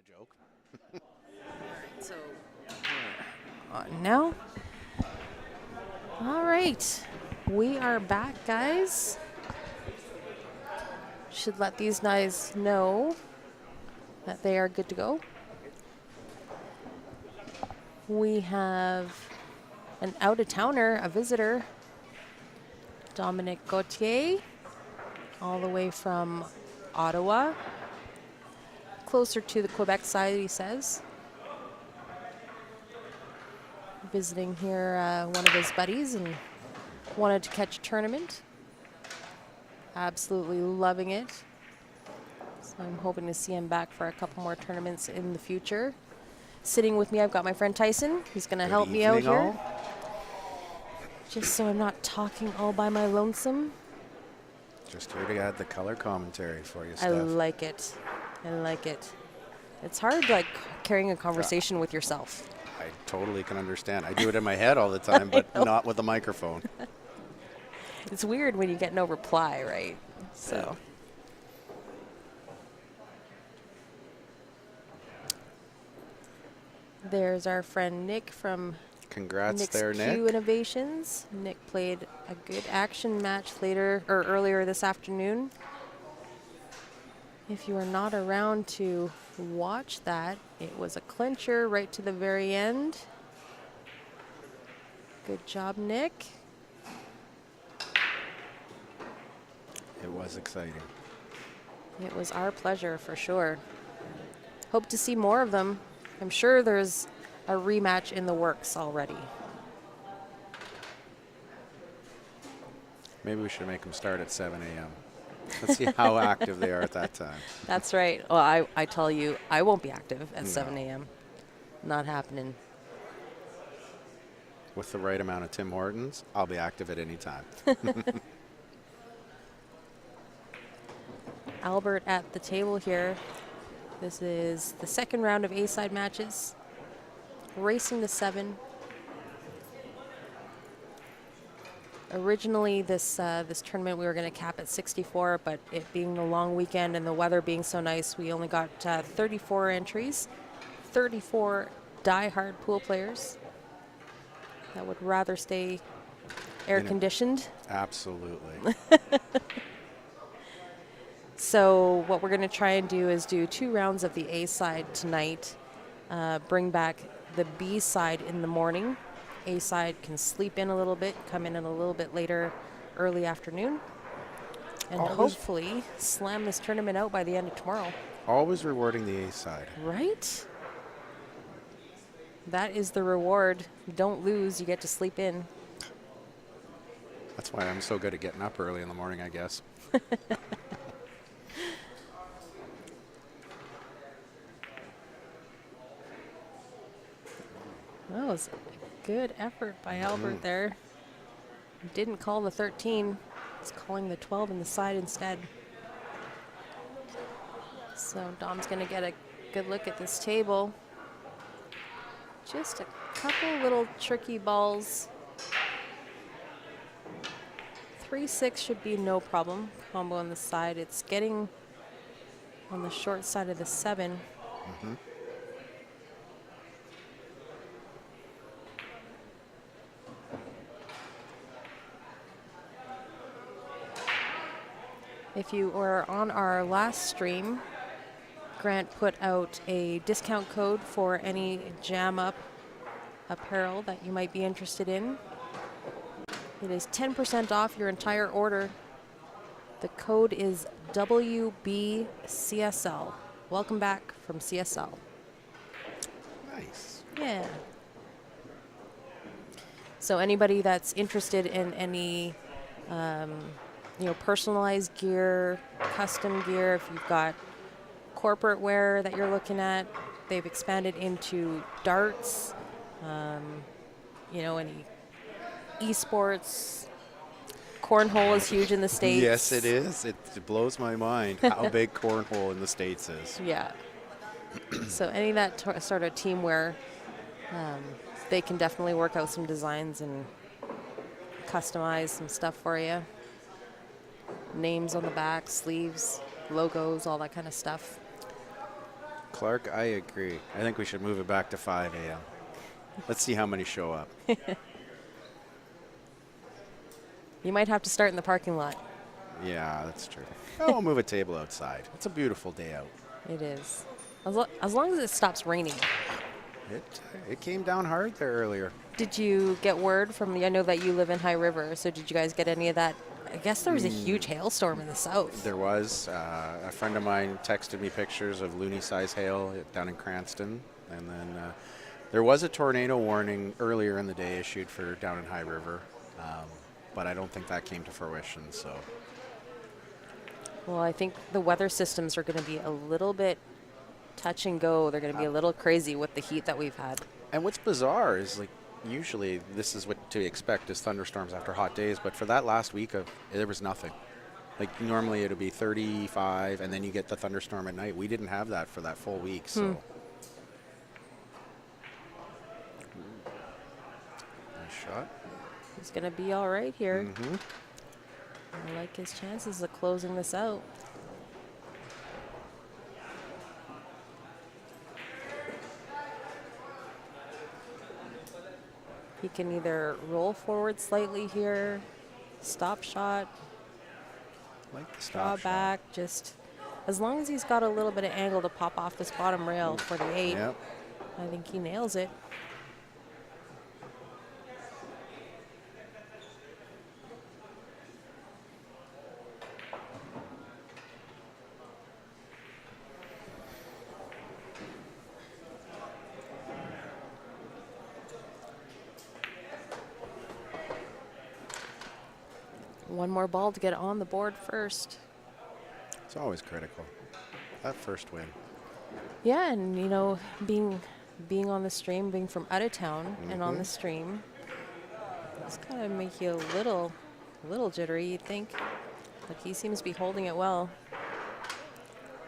Bad joke. So, on now. All right. We are back, guys. Should let these guys know that they are good to go. We have an out-of-towner, a visitor, Dominic Gauthier, all the way from Ottawa, closer to the Quebec side, he says. Visiting here, one of his buddies, and wanted to catch a tournament. Absolutely loving it. So I'm hoping to see him back for a couple more tournaments in the future. Sitting with me, I've got my friend Tyson. He's going to help me out here. Just so I'm not talking all by my lonesome. Just here to add the color commentary for you, Steph. I like it. I like it. It's hard, like, carrying a conversation with yourself. I totally can understand. I do it in my head all the time, but not with a microphone. It's weird when you get no reply, right? So. There's our friend Nick from Congrats Nick's there, Q Nick. Innovations. Nick played a good action match earlier this afternoon. If you are not around to watch that, it was a clincher right to the very end. Good job, Nick. It was exciting. It was our pleasure for sure. Hope to see more of them. I'm sure there's a rematch in the works already. Maybe we should make them start at 7 a.m. Let's see how active they are at that time. That's right. Well, I tell you, I won't be active at No. 7 a.m. Not happening. With the right amount of Tim Hortons, I'll be active at any time. Albert at the table here. This is the second round of A-side matches. Racing to 7. Originally, this tournament we were going to cap at 64, but it being the long weekend and the weather being so nice, we only got 34 entries. 34 die-hard pool players that would rather stay air-conditioned. Absolutely. So what we're going to try and do is do 2 rounds of the A side tonight, bring back the B side in the morning. A side can sleep in a little bit, come in a little bit later, early afternoon, and hopefully slam this tournament out by the end of tomorrow. Always rewarding the A side. Right? That is the reward. You don't lose, you get to sleep in. That's why I'm so good at getting up early in the morning, I guess. That was a good effort by Albert there. Didn't call the 13. He's calling the 12 in the side instead. So Dom's going to get a good look at this table. Just a couple little tricky balls. 3-6 should be no problem. Combo on the side. It's getting on the short side of the 7. Mm-hmm. If you were on our last stream, Grant put out a discount code for any Jam Up apparel that you might be interested in. It is 10% off your entire order. The code is WBCSL. Welcome back from CSL. Nice. Yeah. So anybody that's interested in any personalized gear, custom gear, if you've got corporate wear that you're looking at, they've expanded into darts, any esports. Cornhole is huge in the States. Yes, it is. It blows my mind how big cornhole in the States is. Yeah. So any of that sort of team wear, they can definitely work out some designs and customize some stuff for you. Names on the back, sleeves, logos, all that kind of stuff. Clark, I agree. I think we should move it back to 5 a.m. Let's see how many show up. You might have to start in the parking lot. Yeah, that's true. Oh, we'll move a table outside. It's a beautiful day out. It is. As long as it stops raining. It came down hard there earlier. Did you get word from I know that you live in High River, so did you guys get any of that? I guess there was a huge hailstorm in the south. There was. A friend of mine texted me pictures of loony-size hail down in Cranston. And then there was a tornado warning earlier in the day issued for down in High River. But I don't think that came to fruition, so. Well, I think the weather systems are going to be a little bit touch and go. They're going to be a little crazy with the heat that we've had. And what's bizarre is, like, usually this is what to expect is thunderstorms after hot days, but for that last week there was nothing. Like, normally it'll be 35 and then you get the thunderstorm at night. We didn't have that for that full week, so. Nice shot. He's going to be all right here. I like his chances of closing this out. He can either roll forward slightly here, stop shot, Like the draw stop shot. back, just as long as he's got a little bit of angle to pop off this bottom rail for the 8, Yep. I think he nails it. One more ball to get on the board first. It's always critical. That first win. Yeah, and you know, being on the stream, being from out of town and on the stream, it's kind of make you a little jittery, you'd think. But he seems to be holding it well.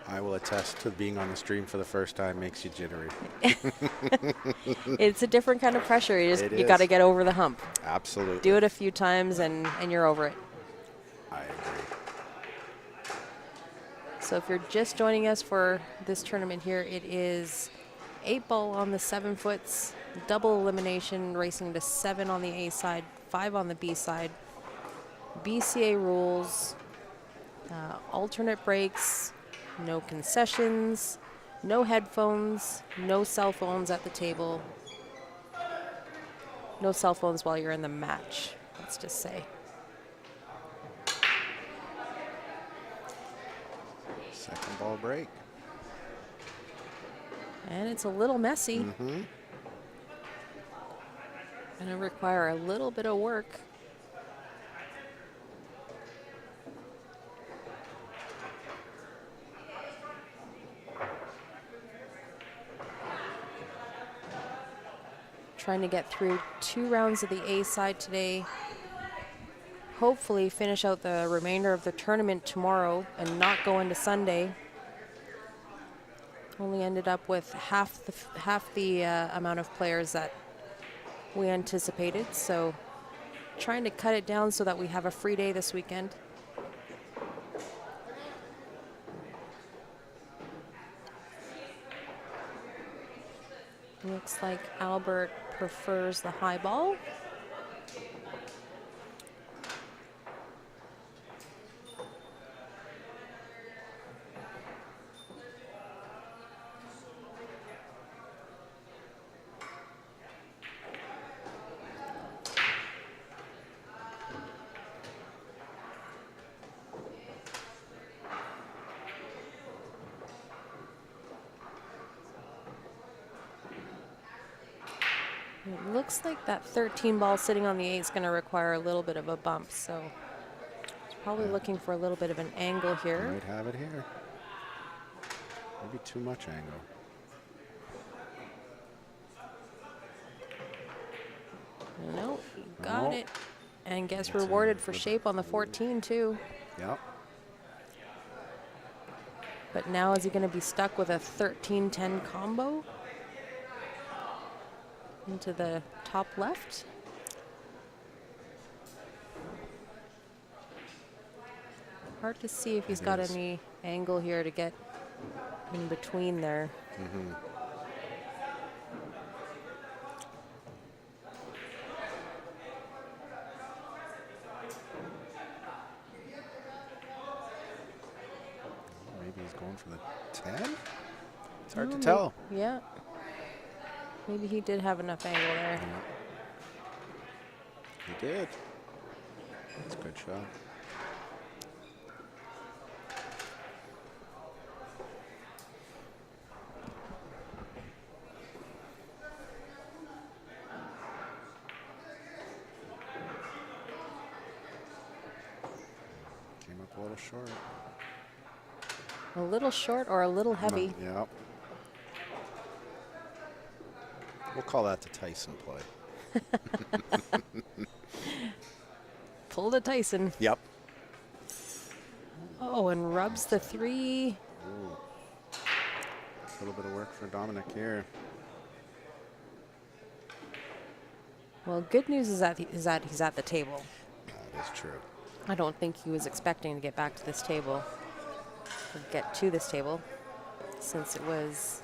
I will attest to being on the stream for the first time makes you jittery. It's a different kind of pressure. You It got to is. get over the hump. Absolutely. Do it a few times and you're over it. I agree. So if you're just joining us for this tournament here, it is 8 ball on the 7 foots, double elimination, racing to 7 on the A side, 5 on the B side. BCA rules, alternate breaks, no concessions, no headphones, no cell phones at the table, no cell phones while you're in the match, let's just say. Second ball break. And it's a little messy. Gonna require a little bit of work. Trying to get through 2 rounds of the A side today. Hopefully finish out the remainder of the tournament tomorrow and not go into Sunday. Only ended up with half the amount of players that we anticipated. So trying to cut it down so that we have a free day this weekend. Looks like Albert prefers the high ball. It looks like that 13 ball sitting on the 8 is going to require a little bit of a bump, so it's probably looking for a little bit of an angle here. Might have it here. Maybe too much angle. No, got Nope. it. And gets That's rewarded it. for shape on the 14 too. Yep. But now is he going to be stuck with a 13-10 combo? Into the top left. Hard to see if he's got is. any angle here to get in between there. Mm-hmm. Maybe he's going for the 10? It's hard to tell. Yeah. Maybe he did have enough angle there. Yeah. He did. That's a good shot. Came up a little short. A little short or a little heavy. Yeah. We'll call that the Tyson play. Pull the Tyson. Yep. Oh, and rubs the 3. Ooh. A little bit of work for Dominic here. Well, good news is that he's at the table. That is true. I don't think he was expecting to get back to this table, or get to this table, since it was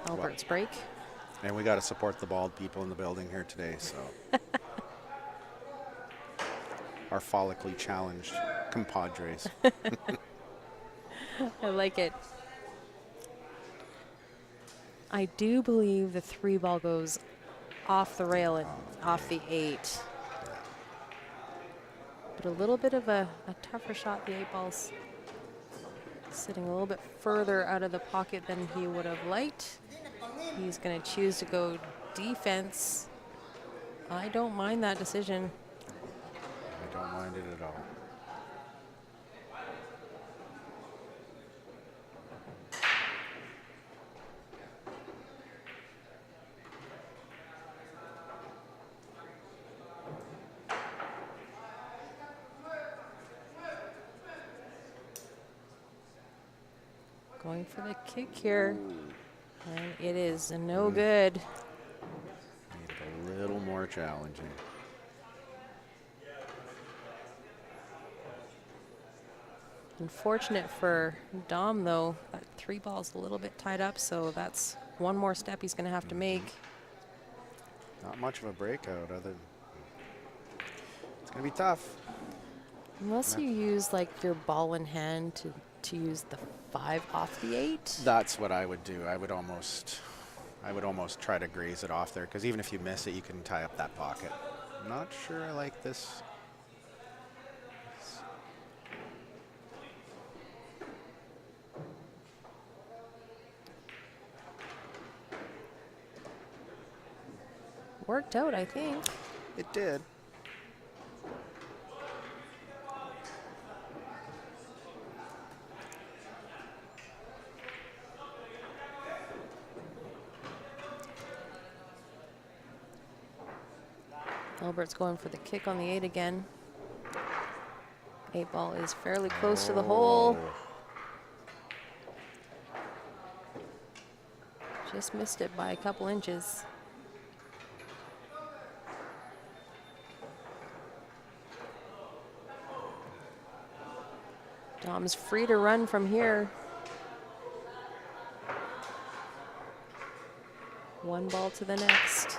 Albert's break. And we got to support the bald people in the building here today, so. Our follically challenged compadres. I like it. I do believe the 3 ball goes off the rail and off the 8. But a little bit of a tougher shot. The 8 ball's sitting a little bit further out of the pocket than he would have liked. He's going to choose to go defense. I don't mind that decision. I don't mind it at all. Going for the kick here. And it is no good. Made it a little more challenging. Unfortunate for Dom, though, that 3 ball's a little bit tied up, so that's one more step he's going to have to make. Not much of a breakout other. It's going to be tough. Unless you use like your ball in hand to use the 5 off the 8. That's what I would do. I would almost try to graze it off there, because even if you miss it, you can tie up that pocket. I'm not sure I like this. Worked out, I think. It did. Albert's going for the kick on the 8 again. 8 ball is fairly close to the hole. Just missed it by a couple inches. Dom's free to run from here. 1 ball to the next.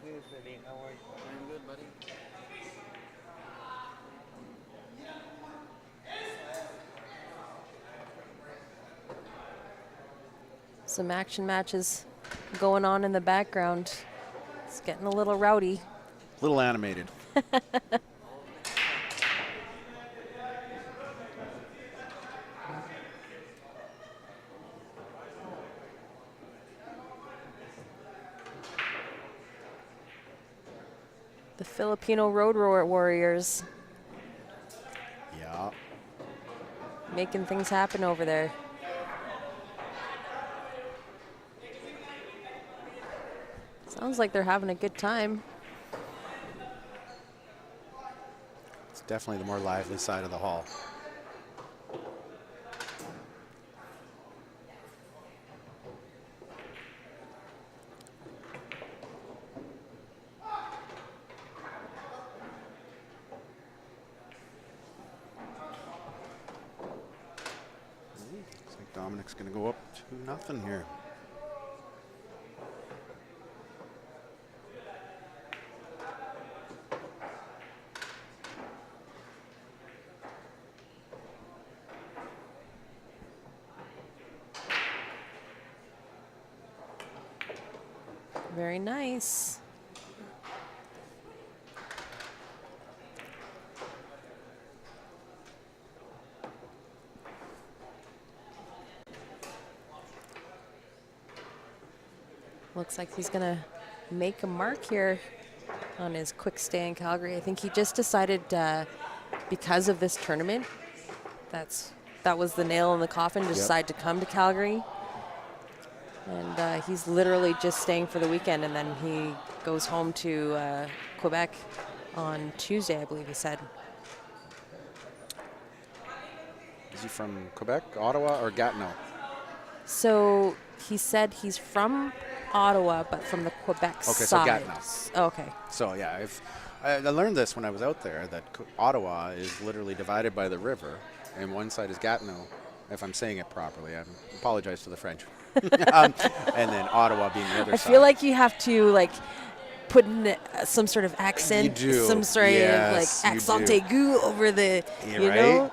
I'm good, buddy. Some action matches going on in the background. It's getting a little rowdy. A little animated. The Filipino Road Warriors Yeah. making things happen over there. Sounds like they're having a good time. It's definitely the more lively side of the hall. Dominic's going to go up 2-0 here. Very nice. Looks like he's going to make a mark here on his quick stay in Calgary. I think he just decided because of this tournament, that was the nail in the coffin, to decide to come to Calgary. And he's literally just staying for the weekend, and then he goes home to Quebec on Tuesday, I believe he said. Is he from Quebec, Ottawa, or Gatineau? So he said he's from Ottawa, but from the Quebec side. So Gatineau. Oh, okay. So yeah, I learned this when I was out there, that Ottawa is literally divided by the river, and one side is Gatineau, if I'm saying it properly. I apologize to the French. And then Ottawa being the other side. I feel like you have to put in some sort of accent, You do. some sort of Yes, you accent do. aigu over the, you right? know.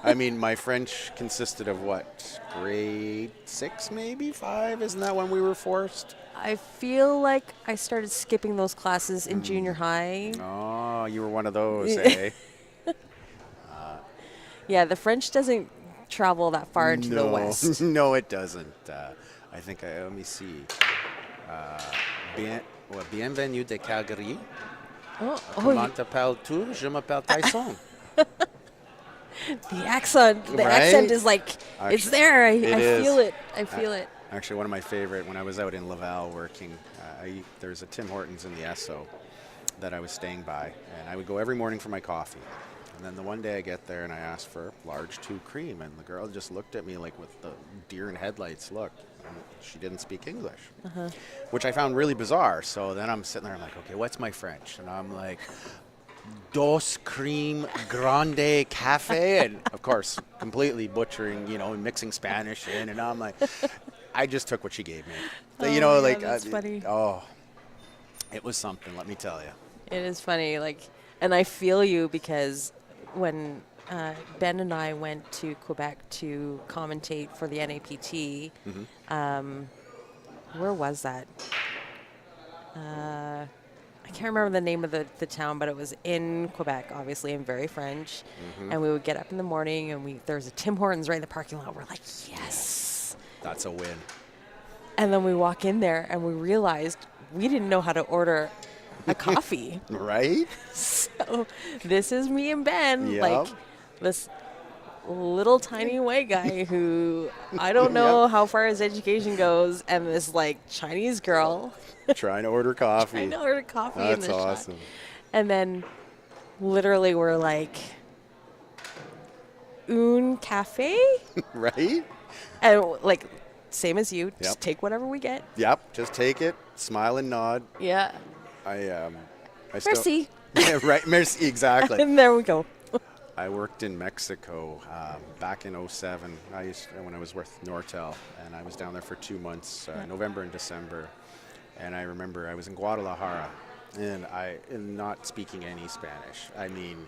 I mean, my French consisted of what? Grade 6, maybe 5? Isn't that when we were forced? I feel like I started skipping those classes in junior high. Oh, you were one of those, eh? Yeah, the French doesn't travel that far into the west. No, it doesn't. I think, let me see. Bienvenue de Calgary. Comment t'appelles-tu? Je m'appelle Tyson. The accent Right? is it's there. I is. feel it. I feel it. Actually, one of my favorite, when I was out in Laval working, there's a Tim Hortons in the Esso that I was staying by, and I would go every morning for my coffee. And then the one day I get there and I asked for large 2 cream, and the girl just looked at me like with the deer in headlights look. And she didn't speak English, which I found really bizarre. So then I'm sitting there, I'm like, okay, what's my French? And I'm like, dos cream grande cafe, and of course, completely butchering, and mixing Spanish in, and I'm like, I just took what she gave me. That's funny. Oh, it was something, let me tell you. It is funny, and I feel you, because when Ben and I went to Quebec to commentate for the NAPT, where was that? I can't remember the name of the town, but it was in Quebec, obviously, and very French. And we would get up in the morning, and there was a Tim Hortons right in the parking lot. We're like, yes. That's a win. And then we walk in there, and we realized we didn't know how to order a coffee. Right? So this is me and Ben, Yep. this little tiny white guy who I don't know how far his education goes, and this Chinese girl Trying to order coffee. trying to order coffee in That's this shop. awesome. And then literally we're like, un café? Right? And same as you, just take whatever we get. Yep, just take it, smile and nod. Yeah. I Merci. Yeah, right, merci, exactly. And there we go. I worked in Mexico back in 2007. When I was with Nortel, and I was down there for 2 months, November and December. And I remember I was in Guadalajara, and not speaking any Spanish. I mean,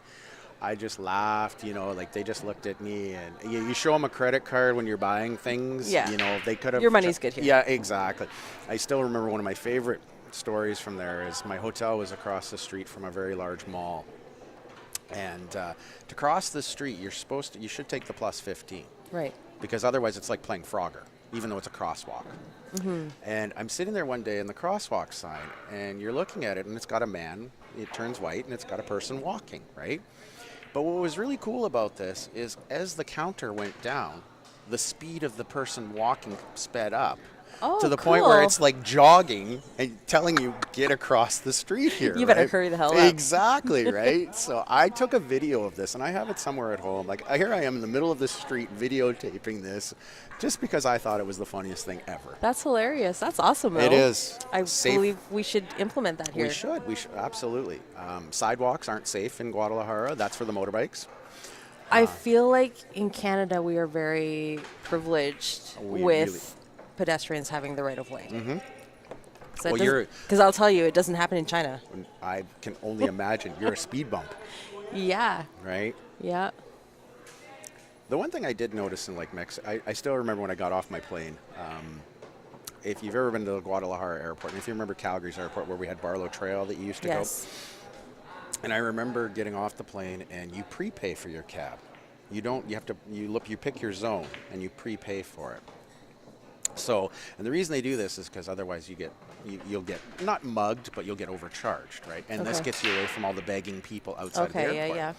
I just laughed, they just looked at me, and you show them a credit card when you're buying things. Yeah. They could have. Your money's good here. Yeah, exactly. I still remember one of my favorite stories from there is my hotel was across the street from a very large mall. And to cross the street, you should take the plus 15. Right. Because otherwise it's like playing Frogger, even though it's a crosswalk. And I'm sitting there one day in the crosswalk sign, and you're looking at it, and it's got a man, it turns white, and it's got a person walking, right? But what was really cool about this is as the counter went down, the speed of the person walking sped up. Oh, to the point where cool. it's like jogging and telling you, get across the street here. You better right? hurry the hell up. Exactly, right? So I took a video of this, and I have it somewhere at home. Here I am in the middle of the street videotaping this just because I thought it was the funniest thing ever. That's hilarious. That's awesome, though. It is. I Safe. believe we should implement that here. We should, absolutely. Sidewalks aren't safe in Guadalajara. That's for the motorbikes. I feel like in Canada we are very privileged We with pedestrians having the right of way. Mm-hmm. Because I'll tell you, it doesn't happen in China. I can only imagine you're a speed bump, Yeah. right? Yeah. The one thing I did notice in like Mexico, I still remember when I got off my plane. If you've ever been to the Guadalajara airport, and if you remember Calgary's airport where we had Barlow Trail that you used to go, and I remember getting off the plane and you prepay for your cab. You don't. You have to. You pick your zone and you prepay for it. So, and the reason they do this is because otherwise you'll get not mugged, but you'll get overcharged, right? And this gets you away from all the begging people outside of the airport. Yeah.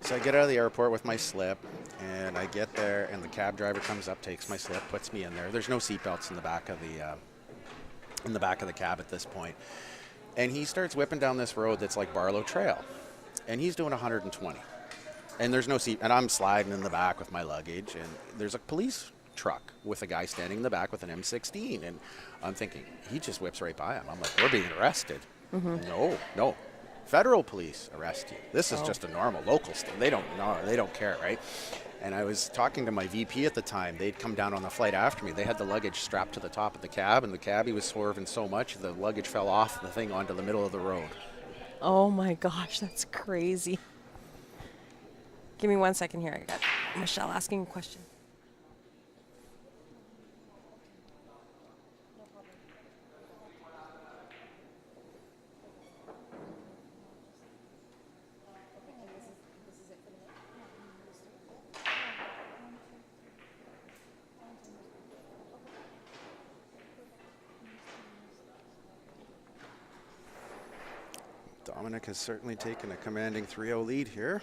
So I get out of the airport with my slip, and I get there, and the cab driver comes up, takes my slip, puts me in there. There's no seatbelts in the back of the cab at this point, and he starts whipping down this road that's like Barlow Trail, and he's doing 120, and there's no seat, and I'm sliding in the back with my luggage, and there's a police truck with a guy standing in the back with an M16, and I'm thinking he just whips right by him. I'm like, we're being arrested. No. Federal police arrest you. This is just a normal local state. They don't care, right? And I was talking to my VP at the time. They'd come down on the flight after me. They had the luggage strapped to the top of the cab, and the cabbie was swerving so much the luggage fell off the thing onto the middle of the road. Oh my gosh, that's crazy. Give me 1 second here. I got Michelle asking a question. Dominic has certainly taken a commanding 3-0 lead here.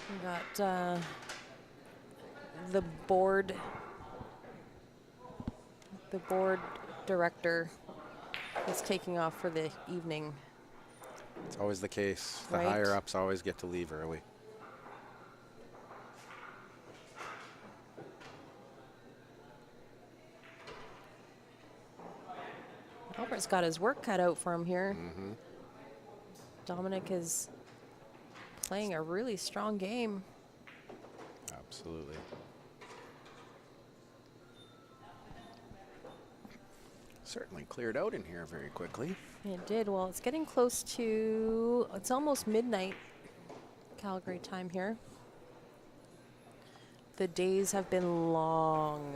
We got the board director is taking off for the evening. It's always the case. The Right. higher ups always get to leave early. Albert's got his work cut out for him here. Dominic is playing a really strong game. Absolutely. Certainly cleared out in here very quickly. It did. Well, it's getting close to, it's almost midnight Calgary time here. The days have been long.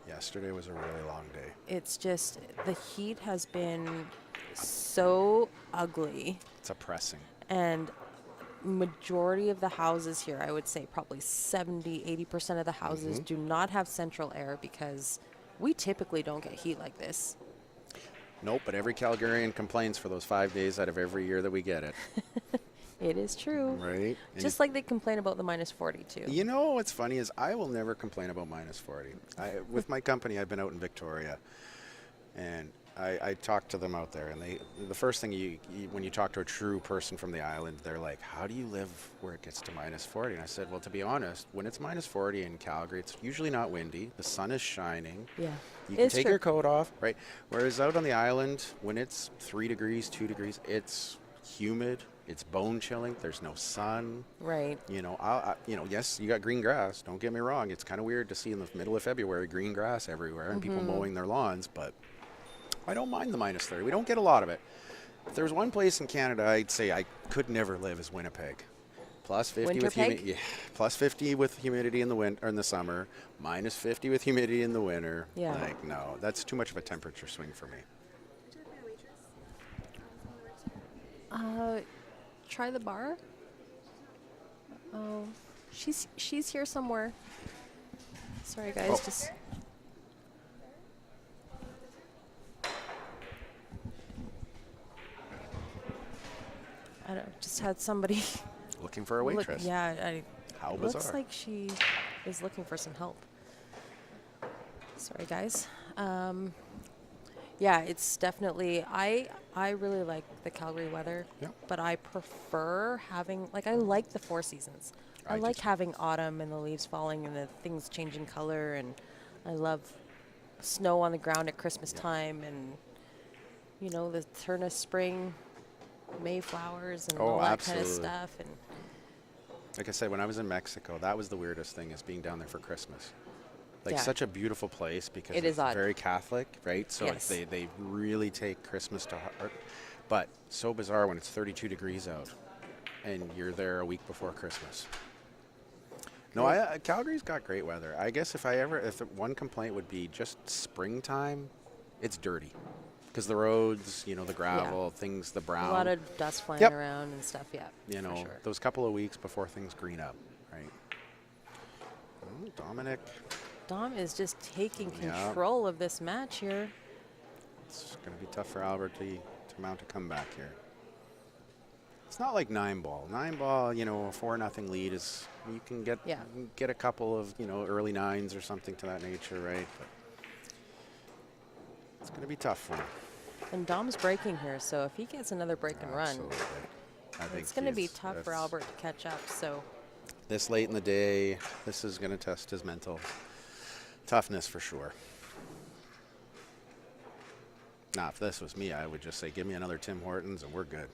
Yesterday was a really long day. It's just, the heat has been so ugly. It's oppressing. And majority of the houses here, I would say probably 70-80% of the houses do not have central air because we typically don't get heat like this. Nope, but every Calgarian complains for those 5 days out of every year that we get it. It is true. Right? Just like they complain about the -40 too. You know what's funny is I will never complain about -40. With my company, I've been out in Victoria, and I talked to them out there, and the first thing when you talk to a true person from the island, they're like, how do you live where it gets to -40? And I said, well, to be honest, when it's -40 in Calgary, it's usually not windy. The sun is shining. Yeah. You can It's take true. your coat off, right? Whereas out on the island, when it's 3 degrees, 2 degrees, it's humid. It's bone chilling. There's no sun. Right. You know, yes, you got green grass. Don't get me wrong. It's kind of weird to see in the middle of February green grass everywhere and people mowing their lawns, but I don't mind the -30. We don't get a lot of it. If there was one place in Canada I'd say I could never live is Winnipeg. +50 with humidity. Yeah, +50 with humidity in the winter or in the summer, -50 with humidity in the winter. Yeah. Like, no, that's too much of a temperature swing for me. Try the bar. Oh, she's here somewhere. Sorry, guys. Oh. Just. I don't, just had somebody Looking for a look. waitress. Yeah, How looks bizarre. like she is looking for some help. Sorry, guys. Yeah, it's definitely. I really like the Calgary weather, Yeah. but I prefer having I like the four seasons. I I do like too. having autumn and the leaves falling and the things changing color, and I love snow on the ground at Christmas time, and the turn of spring, Mayflowers and Oh, all that kind of absolutely. stuff. And Like I said, when I was in Mexico, that was the weirdest thing, is being down there for Christmas. Like, Yeah. such a beautiful place because It it's is odd. very Catholic, right? So Yes. they really take Christmas to heart. But so bizarre when it's 32 degrees out and you're there a week before Christmas. No, Calgary's got great weather. I guess if one complaint would be just springtime, it's dirty. Because the roads, the gravel, things, the brown. a lot of dust flying Yep. around and stuff. Yeah, for sure. Those couple of weeks before things green up, right? Oh, Dominic, Dom is just taking Yeah. control of this match here. it's going to be tough for Albert to mount a comeback here. It's not like 9-ball. 9-ball, a 4-0 lead is, you can get a couple of, early nines or something to that nature, right? But it's going to be tough for him. And Dom's breaking here, so if he gets another break and run, Absolutely. I think it's going to be tough for that's- Albert to catch up. So This late in the day, this is going to test his mental toughness for sure. Now, if this was me, I would just say, give me another Tim Hortons and we're good.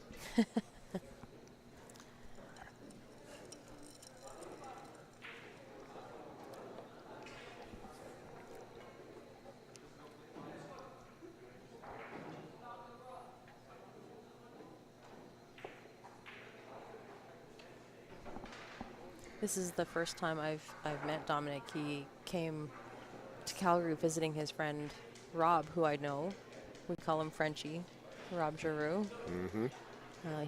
this is the first time I've met Dominic. He came to Calgary visiting his friend Rob, who I know. We call him Frenchie, Rob Giroux. Mm-hmm.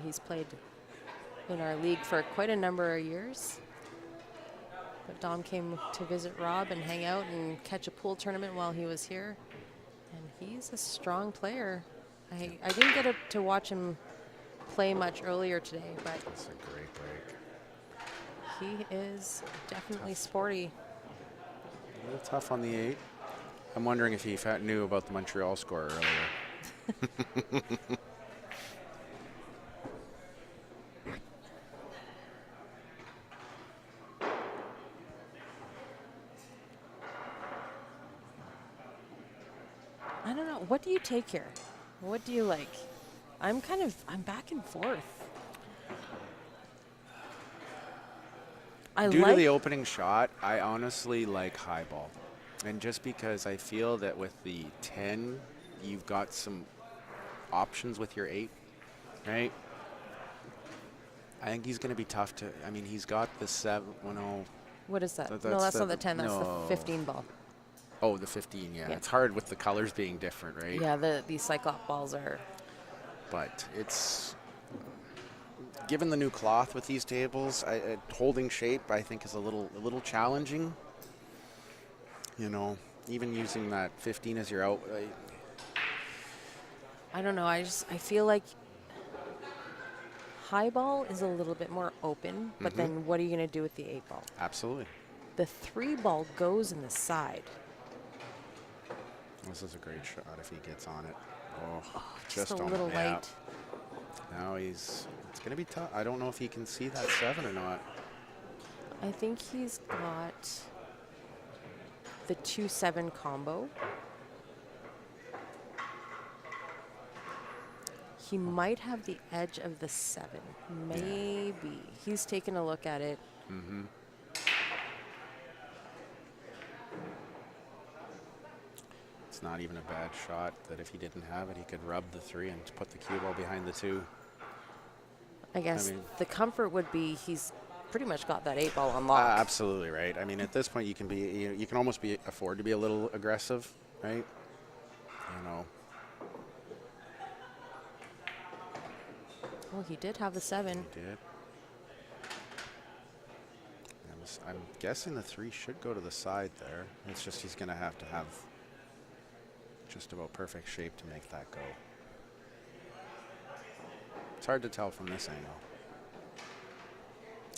He's played in our league for quite a number of years. But Dom came to visit Rob and hang out and catch a pool tournament while he was here. And he's a strong player. I didn't get to watch him play much earlier today, but That's a great break. he is definitely sporty. A little tough on the 8. I'm wondering if he knew about the Montreal score earlier. I don't know. What do you take here? What do you like? I'm back and forth. Due to the opening shot, I honestly like high ball. And just because I feel that with the 10, you've got some options with your 8, right? I think he's going to be tough to, he's got the 7, What is that? That's No, that's the- not the 10. That's no. the 15 ball. Oh, the 15, yeah. Yeah. It's hard with the colors being different, right? Yeah, these Cyclop balls are. But it's, given the new cloth with these tables, holding shape I think is a little challenging. Even using that 15 as your out. I don't know. I feel like high ball is a little bit more open, but then what are you going to do with the 8 ball? Absolutely. The 3 ball goes in the side. This is a great shot if he gets on it. Oh, Just a on little it. Yeah. light. Now it's going to be tough. I don't know if he can see that 7 or not. I think he's got the 2-7 combo. He might have the edge of the 7. Maybe. He's taking a look at it. Mm-hmm. It's not even a bad shot that if he didn't have it, he could rub the 3 and put the cue ball behind the 2. I guess mean- the comfort would be he's pretty much got that 8 ball unlocked. Absolutely right. At this point, you can almost afford to be a little aggressive, right? Well, he did have the 7. He did. I'm guessing the 3 should go to the side there. It's just he's going to have just about perfect shape to make that go. It's hard to tell from this angle.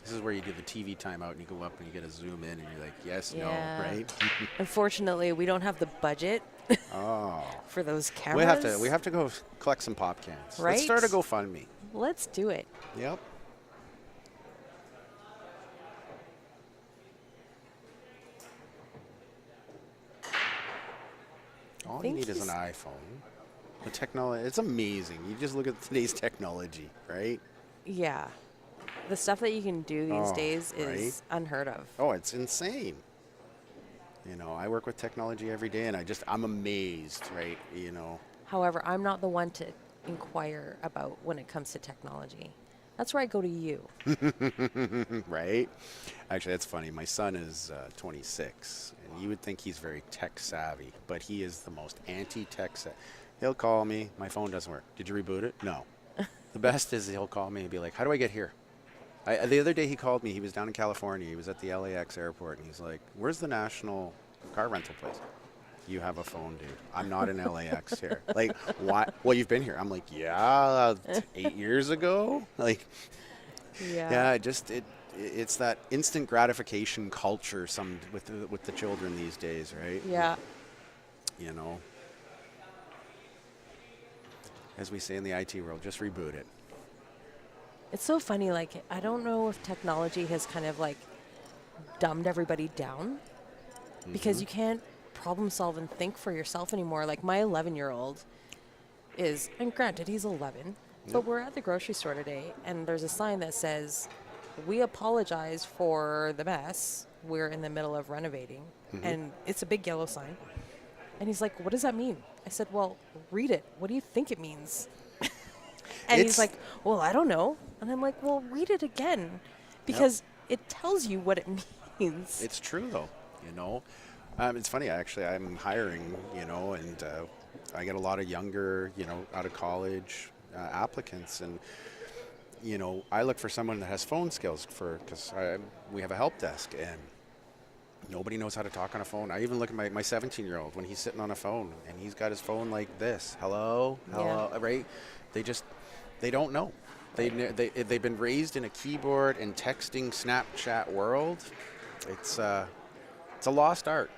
This is where you do the TV timeout and you go up and you get a zoom in and you're like, yes, Yeah. no, right? Unfortunately, we don't have the budget Oh. for those cameras. We have to go collect some pop cans. Right? Let's start a GoFundMe. Let's do it. Yep. All you think need is an he's- iPhone. The technology, it's amazing. You just look at today's technology, right? Yeah. The stuff that you can do these Oh, days is right? unheard of. Oh, it's insane. You know, I work with technology every day and I'm amazed, right? You know, However, I'm not the one to inquire about when it comes to technology. That's where I go to you. right? Actually, that's funny. My son is 26, and you would think he's very tech savvy, but he is the most anti-tech savvy. He'll call me, my phone doesn't work. Did you reboot it? No. The best is he'll call me and be like, how do I get here? The other day he called me. He was down in California. He was at the LAX airport, and he's like, where's the national car rental place? You have a phone, dude. I'm not in LAX here. Like, why? Well, you've been here. I'm like, yeah, 8 years ago. Like, yeah, it's that instant gratification culture with the children these days, right? Yeah. You know, as we say in the IT world, just reboot it. It's so funny. Like, I don't know if technology has kind of like dumbed everybody down because you can't problem solve and think for yourself anymore. Like, my 11-year-old is, and granted, he's 11, but we're at the grocery store today and there's a sign that says, we apologize for the mess. We're in the middle of renovating. And it's a big yellow sign. And he's like, what does that mean? I said, well, read it. What do you think it means? And he's It's- like, well, I don't know. And I'm like, well, read it again because it tells you what it means. It's true, though. You know, it's funny. Actually, I'm hiring. You know, and I get a lot of younger, you know, out of college applicants, and you know, I look for someone that has phone skills because we have a help desk and nobody knows how to talk on a phone. I even look at my 17-year-old when he's sitting on a phone and he's got his phone like this. Hello, right? They don't know. They've been raised in a keyboard and texting Snapchat world. It's a lost art.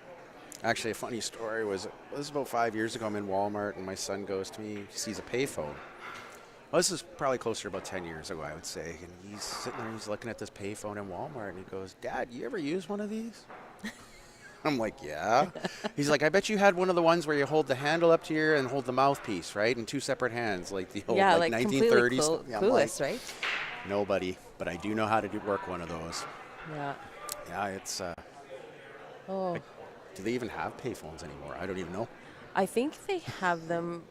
Actually, a funny story was about 5 years ago. I'm in Walmart and my son goes to me, he sees a payphone. Well, this is probably closer to about 10 years ago, I would say. And he's sitting there, he's looking at this payphone in Walmart, and he goes, Dad, you ever use one of these? I'm like, yeah. He's like, I bet you had one of the ones where you hold the handle up to your and hold the mouthpiece, right? In two separate hands, like the old Yeah, like like 1930s. completely Yeah, I'm clueless, like, right? nobody, but I do know how to work one of those. Yeah. Yeah, it's, Oh, do they even have payphones anymore? I don't even know. I think they have them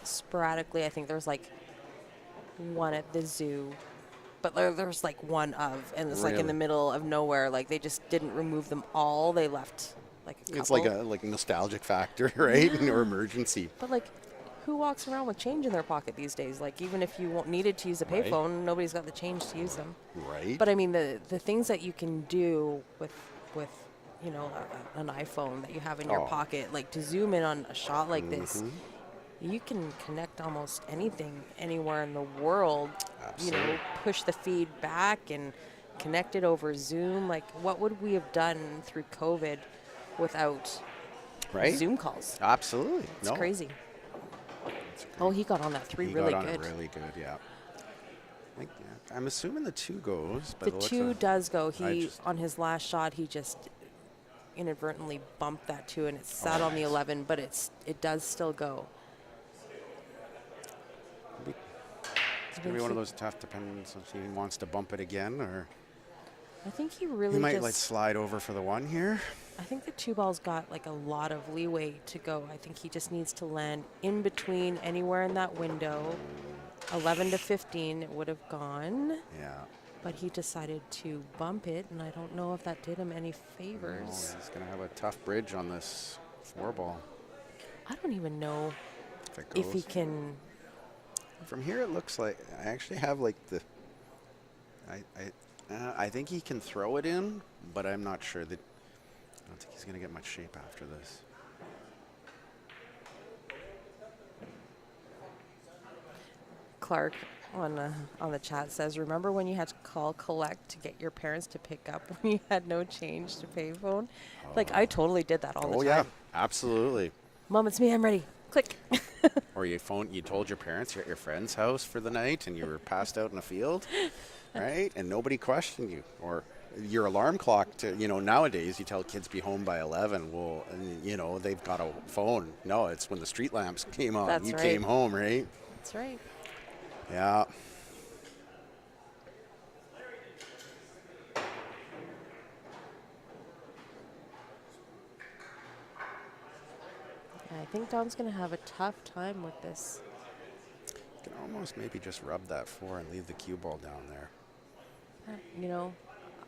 sporadically. I think there's like one at the zoo, but there's like one of, and it's like in Really? the middle of nowhere. Like, they just didn't remove them all. They left like a couple. It's like a nostalgic factor, right? Or emergency. But like, who walks around with change in their pocket these days? Like, even if you needed to use a Right. payphone, nobody's got the change to use them. Right. But I mean, the things that you can do with you know, an iPhone that you have in your Oh. pocket, like to zoom in on a shot like this, Mm-hmm. you can connect almost anything anywhere in the world. Absolutely. You know, push the feed back and connect it over Zoom. Like, what would we have done through COVID without Right? Zoom calls? Absolutely. It's crazy. Oh, he got on that three He really got on good. it really good, yeah. I'm assuming the 2 goes. By The the looks 2 of- does go. I He just- on his last shot, he just inadvertently bumped that 2, and it sat on the nice. 11, but it does still go. It's going to be one of those tough, depends if he wants to bump it again, or I think he really he might just. like slide over for the 1 here. I think the 2 ball's got like a lot of leeway to go. I think he just needs to land in between anywhere in that window. 11 to 15, it would have gone, Yeah. but he decided to bump it, and I don't know if that did him any Oh, favors. he's going to have a tough bridge on this 4 ball I don't even know if it goes. if he can. From here, it looks like I actually have like the. I think he can throw it in, but I'm not sure that. I don't think he's going to get much shape after this. Clark, on the chat says, remember when you had to call collect to get your parents to pick up when you had no change to pay phone? Like, I totally did that all the time. Yeah, absolutely. Mom, it's me. I'm ready. Click. Or you told your parents you're at your friend's house for the night and you were passed out in a field, right? And nobody questioned you. Or your alarm clock nowadays you tell kids be home by 11. Well, and, they've got a phone. No, it's when the street lamps came on. That's you right. came home, right? That's right. Yeah. I think Don's going to have a tough time with this. You can almost maybe just rub that 4 and leave the cue ball down there.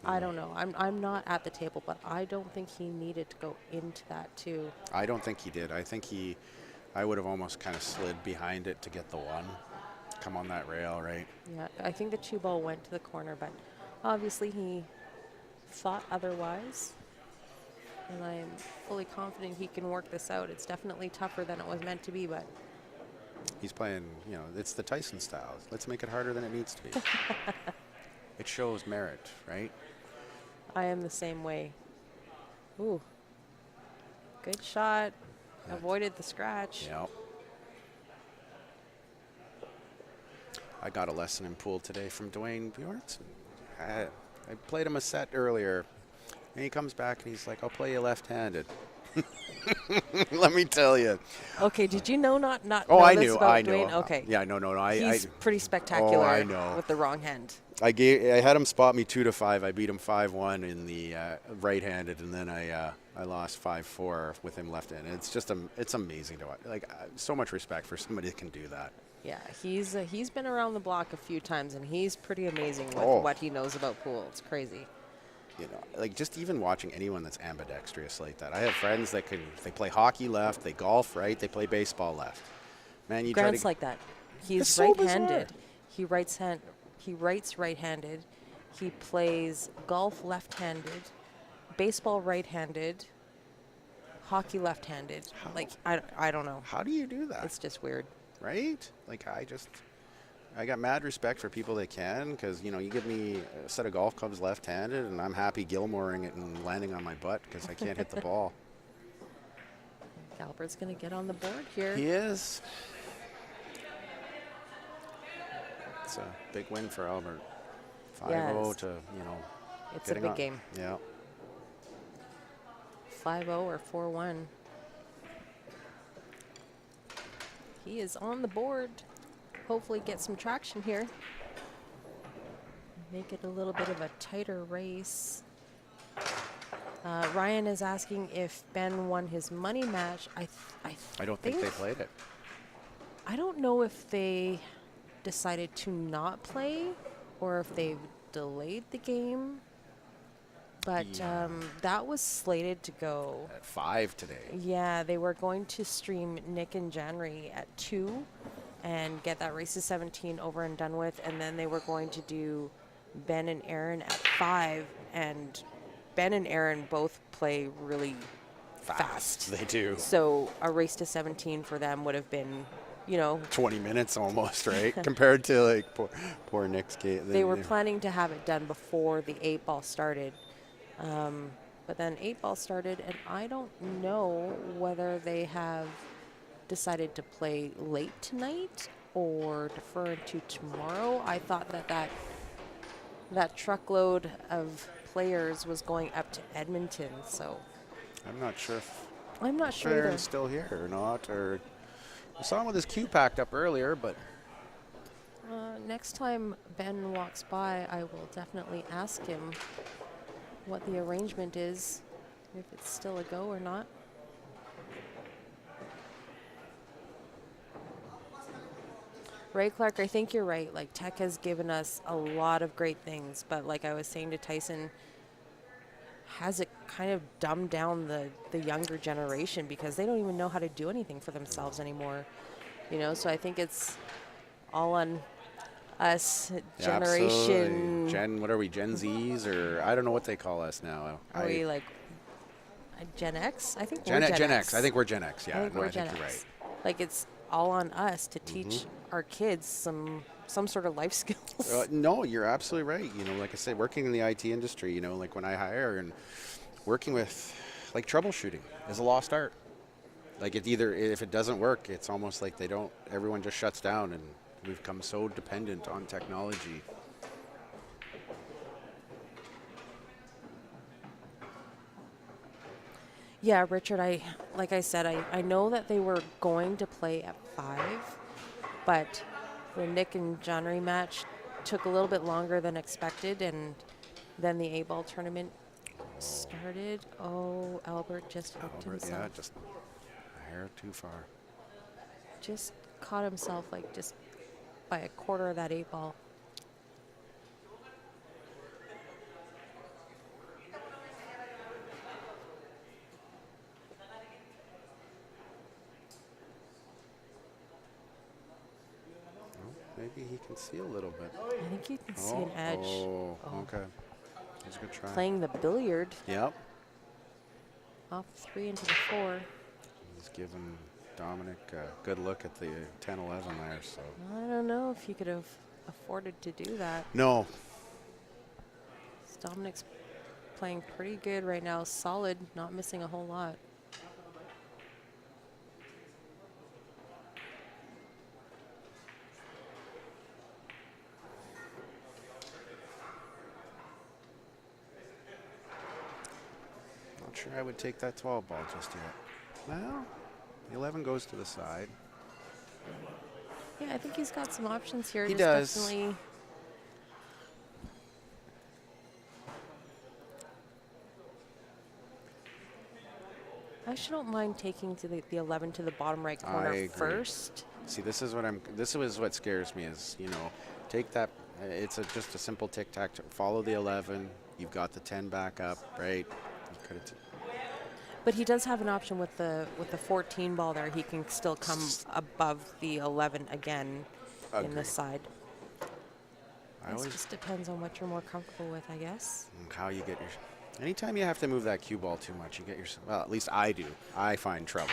I don't know. I'm not at the table, but I don't think he needed to go into that too. I don't think he did. I think I would have almost kind of slid behind it to get the 1. Come on that rail, right? Yeah, I think the cue ball went to the corner, but obviously he thought otherwise. And I'm fully confident he can work this out. It's definitely tougher than it was meant to be, but He's playing, it's the Tyson style. Let's make it harder than it needs to be. It shows merit, right? I am the same way. Ooh. Good shot. Avoided the scratch. Yeah. I got a lesson in pool today from Dwayne Bjornson. I played him a set earlier, and he comes back and he's like, I'll play you left-handed. Let me tell you. Okay, did you not Oh, know I this knew. about I knew. Dwayne? Okay. Yeah, no. He's pretty spectacular I know. with the wrong hand. I had him spot me 2-5. I beat him 5-1 in the right-handed, and then I lost 5-4 with him left-handed. It's just it's amazing to watch. Like, so much respect for somebody that can do that. Yeah, he's been around the block a few times, and he's pretty amazing with what he knows about pool. It's crazy. Like just even watching anyone that's ambidextrous like that. I have friends that they play hockey left, they golf right, they play baseball left. Man, Grant's like that. He's so right-handed. He writes right-handed. He plays golf left-handed, baseball right-handed, hockey left-handed. Like I don't know. How do you do that? It's just weird. Right? Like I got mad respect for people that can, because you give me a set of golf clubs left-handed and I'm happy Gilmoreing it and landing on my butt because I can't hit the ball. Albert's going to get on the board here. He is. It's a big win for Albert. 5-0 to, It's a big game. Yeah. 5-0 or 4-1. He is on the board. Hopefully get some traction here. Make it a little bit of a tighter race. Ryan is asking if Ben won his money match. I don't think they played it. I don't know if they decided to not play or if they've delayed the game. But that was slated to go At 5 today. Yeah, they were going to stream Nick and January at 2 and get that race to 17 over and done with. And then they were going to do Ben and Aaron at 5. And Ben and Aaron both play really fast. They do. So a race to 17 for them would have been, 20 minutes almost, right? Compared to like poor Nick's game. They were planning to have it done before the 8-ball started. But then 8-ball started, and I don't know whether they have decided to play late tonight or defer to tomorrow. I thought that truckload of players was going up to Edmonton, so I'm not sure if either. Aaron's still here or not. Or I saw him with his cue packed up earlier, but Next time Ben walks by, I will definitely ask him what the arrangement is, if it's still a go or not. Ray Clark, I think you're right. Like, tech has given us a lot of great things, but like I was saying to Tyson, has it kind of dumbed down the younger generation because they don't even know how to do anything for themselves anymore. So I think it's all on us, generation. Absolutely. What are we, Gen Zs, or I don't know what they call us now. Are we like Gen X? I think Gen we're Gen X. I think we're Gen X. Yeah, I think we're I Gen think you're X. right. Like, it's all on us to teach our kids some sort of life skills. No, you're absolutely right. You know, like I said, working in the IT industry, you know, like when I hire and working with, like troubleshooting is a lost art. Like if it doesn't work, it's almost like everyone just shuts down, and we've become so dependent on technology. Yeah, Richard, like I said, I know that they were going to play at 5, but the Nick and John rematch took a little bit longer than expected, and then the A-ball tournament started. Oh, Albert just hooked himself. Yeah, just a hair too far. Just caught himself like just by a quarter of that 8-ball. Maybe he can see a little bit. I think you can see an edge. Oh, okay. That's a good try. Playing the billiard Yep. off 3 into the 4. He's giving Dominic a good look at the 10-11 there. So I don't know if he could have afforded to do that. no. Dominic's playing pretty good right now. Solid, not missing a whole lot. Not sure I would take that 12 ball just yet. Well, the 11 goes to the side. Yeah, I think he's got some options here. He Just does. Definitely. I actually don't mind taking to the 11 to the bottom right corner agree. first. See, this is what scares me is, you know, take that. It's just a simple tic-tac. Follow the 11. You've got the 10 back up, right? You could have But he does have an option with the 14 ball there. He can still come above the 11 again in Agreed. the side. I It always just depends on what you're more comfortable with, I guess. how you get your. Anytime you have to move that cue ball too much, you get yourself. Well, at least I do. I find trouble.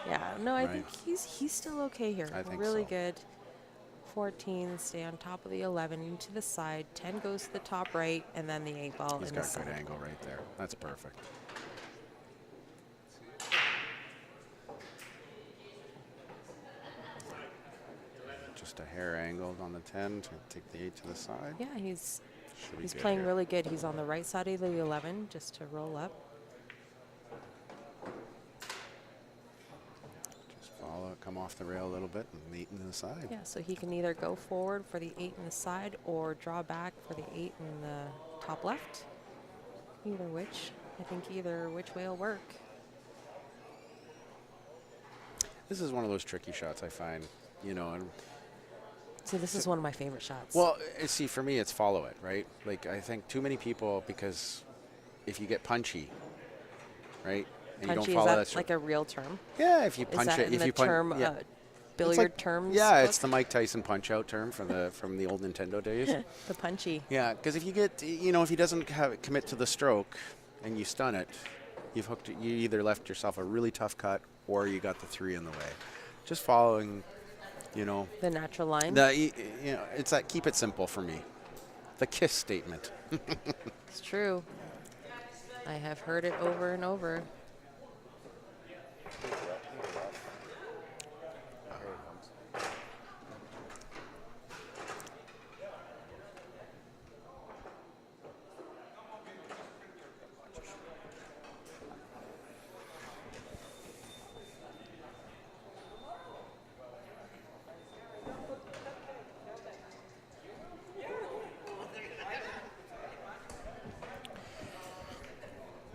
Yeah, no, I Right. think he's still okay here. I think really so. good. 14, stay on top of the 11 into the side. 10 goes to the top right, and then the 8 ball He's in the got good side. angle right there. That's perfect. Just a hair angled on the 10 to take the 8 to the side. Yeah, he's Should be he's good playing here. really good. He's on the right side of the 11 just to roll up. Just follow it, come off the rail a little bit, and the 8 to the side. Yeah, so he can either go forward for the 8 in the side or draw back for the 8 in the top left. Either which. I think either which way will work. This is one of those tricky shots I find, you know. And So this is one of my favorite shots. well, see, for me, it's follow it, right? Like I think too many people, because if you get punchy, right, and punchy, you don't follow is that like a real term? yeah, if you Is punch that it, in if the you punch, term, yeah. billiard like, terms? Yeah, book? it's the Mike Tyson punch out term from the old Nintendo days. The punchy. Yeah, because if you get, you know, if he doesn't commit to the stroke and you stun it, you've hooked. You either left yourself a really tough cut or you got the 3 in the way. Just following, you know, The natural line. you know, it's that keep it simple for me. The KISS statement. It's true. I have heard it over and over.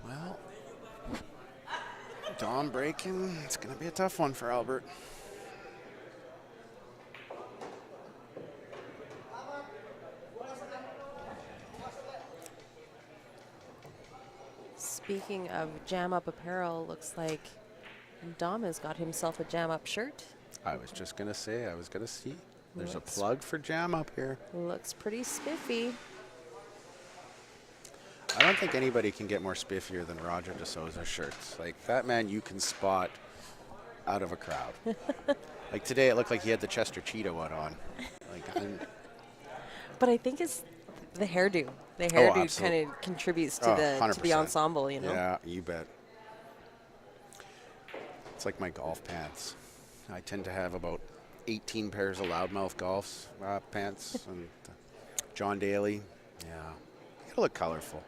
Well, Dom breaking. It's going to be a tough one for Albert. Speaking of jam up apparel, looks like Dom has got himself a jam up shirt. I was just going to say, I was going to see. There's Looks- a plug for Jam up here. Looks pretty spiffy. I don't think anybody can get more spiffier than Roger DeSouza's shirts. Like, that man you can spot out of a crowd. Like today, it looked like he had the Chester Cheetah one on. Like, But I think it's the hairdo. The Oh, hairdo absolutely. kind of contributes to Oh, the 100%. ensemble, you know. Yeah, you bet. It's like my golf pants. I tend to have about 18 pairs of loudmouth golf pants. And John Daly, yeah, you gotta look colorful.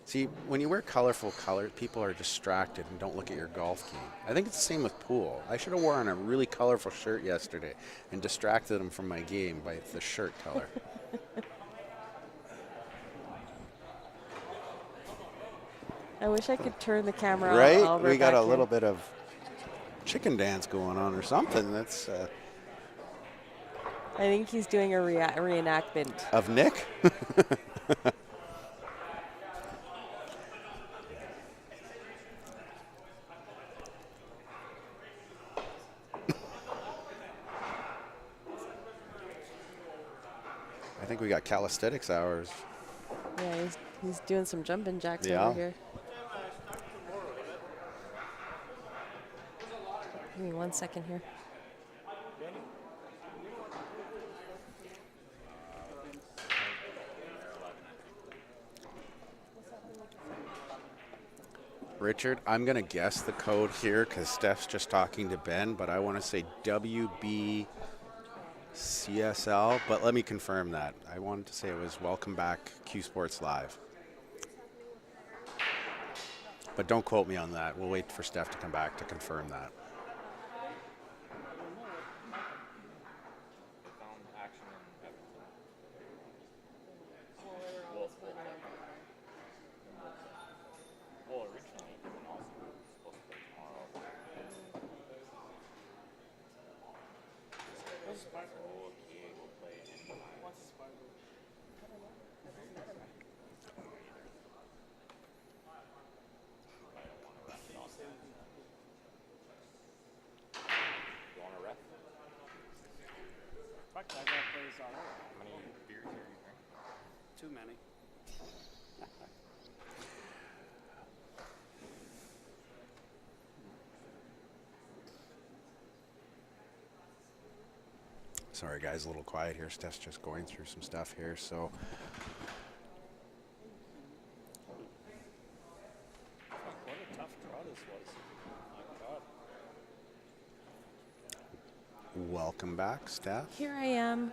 See, when you wear colorful colors, people are distracted and don't look at your golf game. I think it's the same with pool. I should have worn a really colorful shirt yesterday and distracted them from my game by the shirt color. I wish I could turn the camera Right? over We got back a here. little bit of chicken dance going on or something. That's I think he's doing a reenactment. of Nick. I think we got calisthenics hours. Yeah, he's doing some jumping jacks Yeah. over here. Give me 1 second here. Richard, I'm going to guess the code here because Steph's just talking to Ben, but I want to say WBCSL, but let me confirm that. I wanted to say it was Welcome Back Q Sports Live. But don't quote me on that. We'll wait for Steph to come back to confirm that. Too many. Sorry, guys, a little quiet here. Steph's just going through some stuff here, so. What a tough draw this was. My God. Welcome back, Steph. Here I am.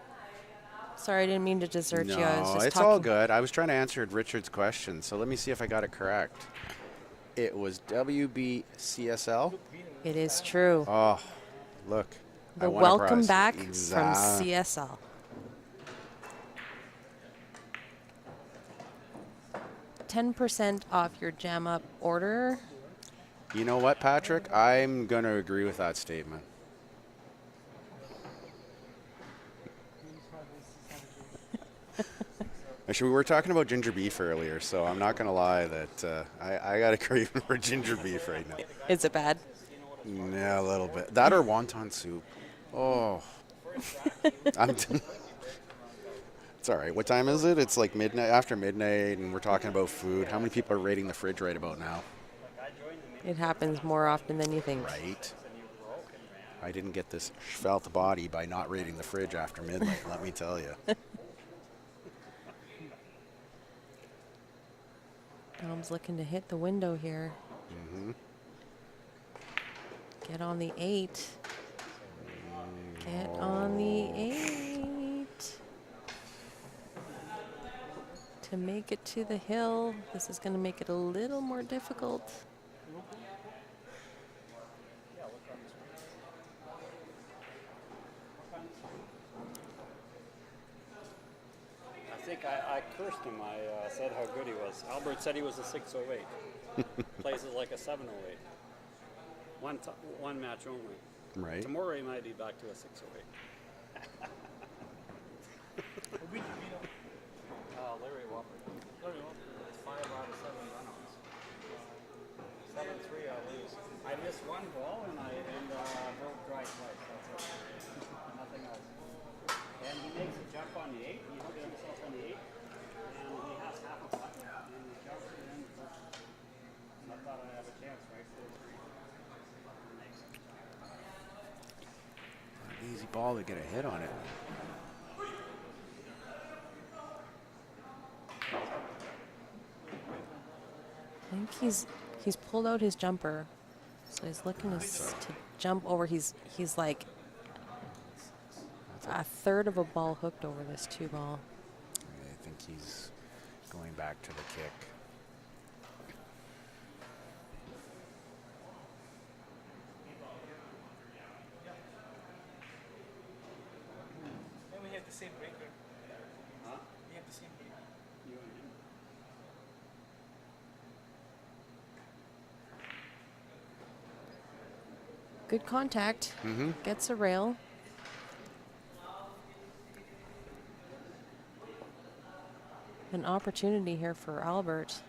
Sorry, I didn't mean to desert you. I was No, just it's talking. all good. I was trying to answer Richard's question, so let me see if I got it correct. It was WBCSL. It is true. Oh, look. I The won a welcome prize. back from Exact- CSL. $10% off your jam up order. You know what, Patrick? I'm going to agree with that statement. Actually, we were talking about ginger beef earlier, so I'm not going to lie that I got a craving for ginger beef right now. Is it bad? Yeah, a little bit. That or wonton soup. Oh. It's all right. What time is it? It's like midnight, after midnight, and we're talking about food. How many people are raiding the fridge right about now? It happens more often than you think. Right. I didn't get this felt body by not raiding the fridge after midnight, let me tell you. Dom's looking to hit the window here. Mm-hmm. Get on the 8. Get on the 8. To make it to the hill. This is going to make it a little more difficult. I think I cursed him. I said how good he was. Albert said he was a 608. Plays it like a 708. One match only. Right. Tomorrow he might be back to a 608. Larry Walker. Larry Walker. It's 5 out of 7 run-outs. 7-3 I lose. I missed one ball and broke dry twice. That's it. Nothing else. And he makes a jump on the 8. He hit himself on the 8. And he has half a putt. And he jumps it in. I thought I'd have a chance, right? 4-3. ball to get a hit on it. I think he's pulled out his jumper, so he's looking to jump over. He's like a third of a ball hooked over this 2-ball. I think he's going back to the kick. And we have the same breaker. Huh? We have the same breaker. You and him. Good contact. Mm-hmm. Gets a rail. An opportunity here for Albert.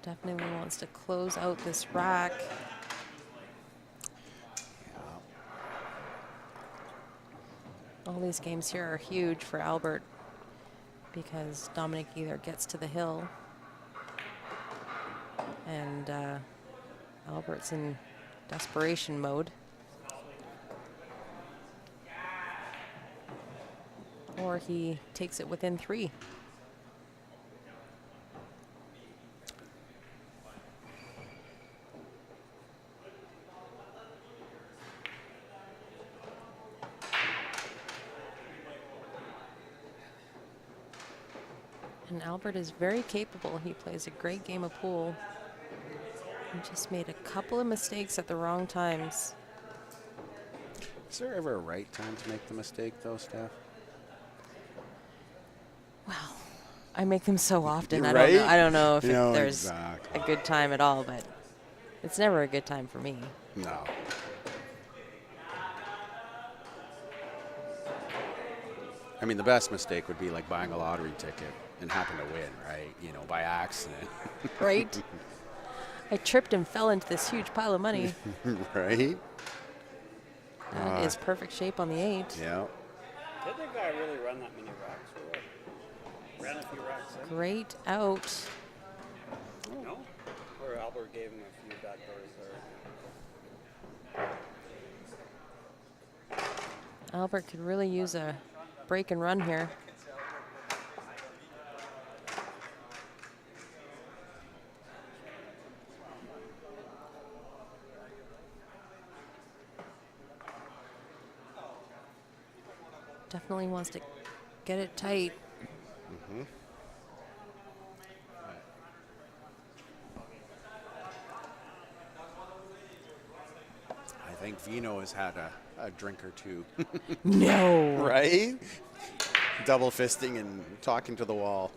Definitely wants to close out this rack. All these games here are huge for Albert because Dominic either gets to the hill and Albert's in desperation mode, or he takes it within 3. And Albert is very capable. He plays a great game of pool. He just made a couple of mistakes at the wrong times. Is there ever a right time to make the mistake, though, Steph? Well, I make them so often. You're I don't know if No, there's exactly. a good time at all, but it's never a good time for me. No. I mean, the best mistake would be like buying a lottery ticket and happen to win, right? You know, by accident. Right? I tripped and fell into this huge pile of money. Right? That is perfect shape on the 8. Yeah. Did the guy really run that many racks? Or what? Ran a few racks in? Great out. No? Or Albert gave him a few back doors there. Albert could really use a break and run here. Definitely wants to get it tight. Mm-hmm. I think Vino has had a drink or two. No. Right? Double fisting and talking to the wall.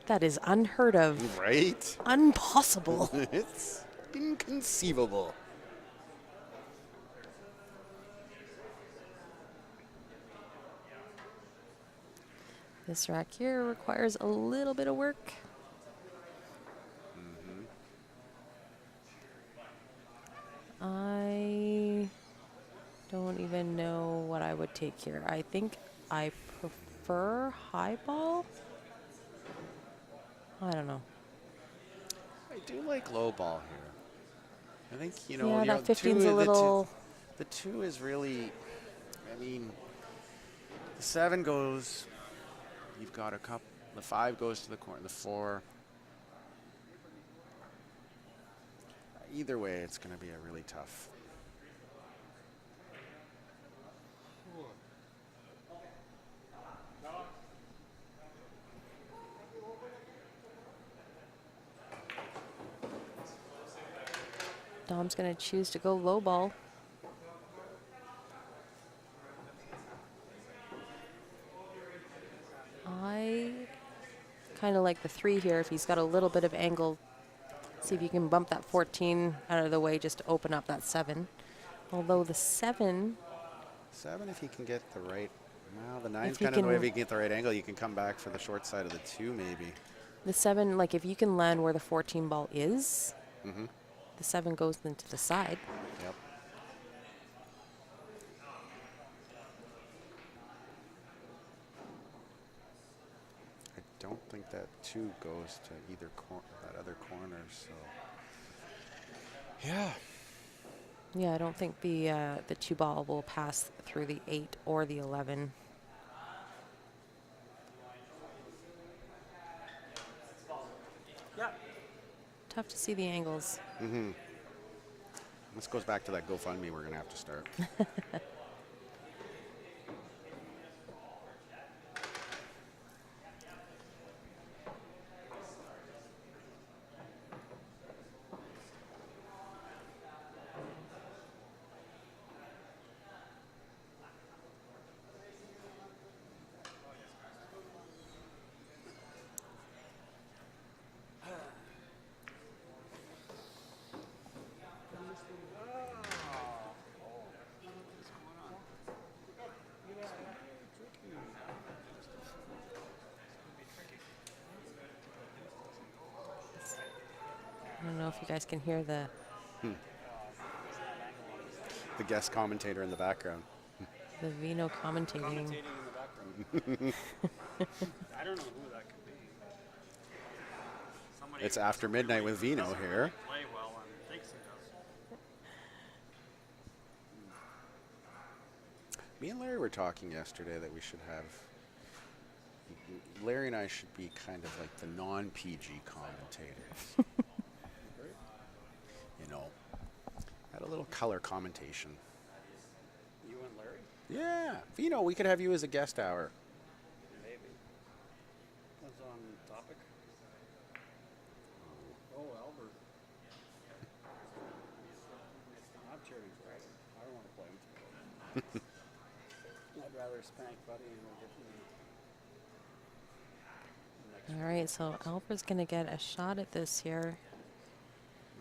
That is unheard of. Right? Impossible. It's inconceivable. This rack here requires a little bit of work. I don't even know what I would take here. I think I prefer high ball. I don't know. I do like low ball here. I think, Yeah, that 15's a little. The 2 is really, I mean, the 7 goes, you've got a couple, the 5 goes to the corner, the 4. Either way, it's going to be a really tough. Dom's going to choose to go low ball. I kind of like the 3 here. If he's got a little bit of angle, see if you can bump that 14 out of the way just to open up that 7. Although the 7, 7, if he can get the right, well, the 9's If he kind of the way. can- If he can get the right angle, you can come back for the short side of the 2, maybe. the 7, like if you can land where the 14 ball is, Mm-hmm. the 7 goes into the side. Yep. I don't think that 2 goes to either that other corner, so Yeah. Yeah, I don't think the 2 ball will pass through the 8 or the 11. Yeah. Tough to see the angles. This goes back to that GoFundMe we're going to have to start. I don't know if you guys can hear the The guest commentator in the background. Vino commentating. Commentating in the background. I don't know who that could be. Somebody It's After Midnight with Vino doesn't here. really play well and thinks he does. Me and Larry were talking yesterday that we should have. Larry and I should be kind of like the non-PG commentators. You know, add a little color commentation. You and Larry? Yeah, Vino, we could have you as a guest hour. Maybe. What's on topic? Oh, Albert. I'm cheering for him. I don't want to play him. I'd rather spank Buddy and we'll get All right, so Albert's going to get a shot at this here.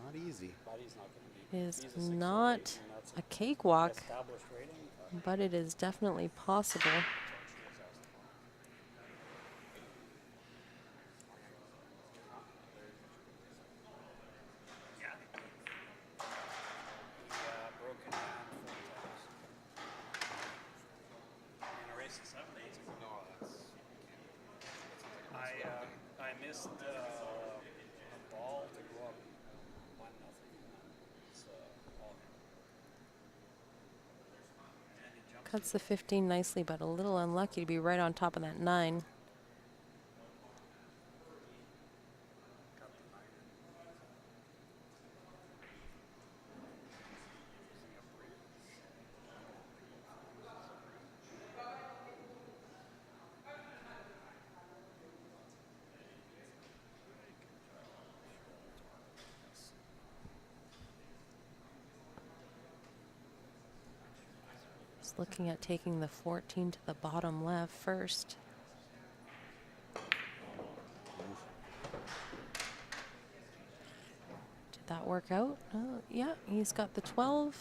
Not easy. Buddy's not going to be. Is He's a 6'8", not and that's a cakewalk, established rating. but it is definitely possible. Broke it down 4 times. In a race of 7 days ago. No, I missed a ball to go up 1-0. It's all him. Cuts the 15 nicely, but a little unlucky to be right on top of that 9. Just looking at taking the 14 to the bottom left first. Did that work out? Yeah, he's got the 12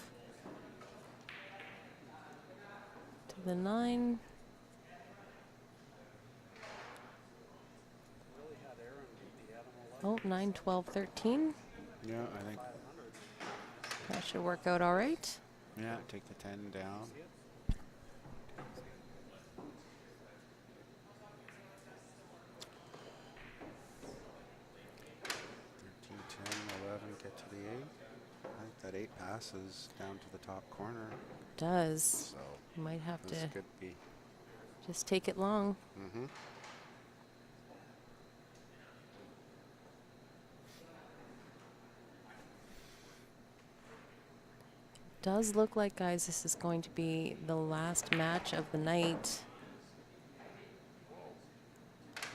to the 9. Oh, 9, 12, 13. Yeah, I think. That should work out all right. Yeah, take the 10 down. Get to the 8. I think that 8 passes down to the top corner. Does. So You might have this to could be. just take it long. Does look like, guys, this is going to be the last match of the night.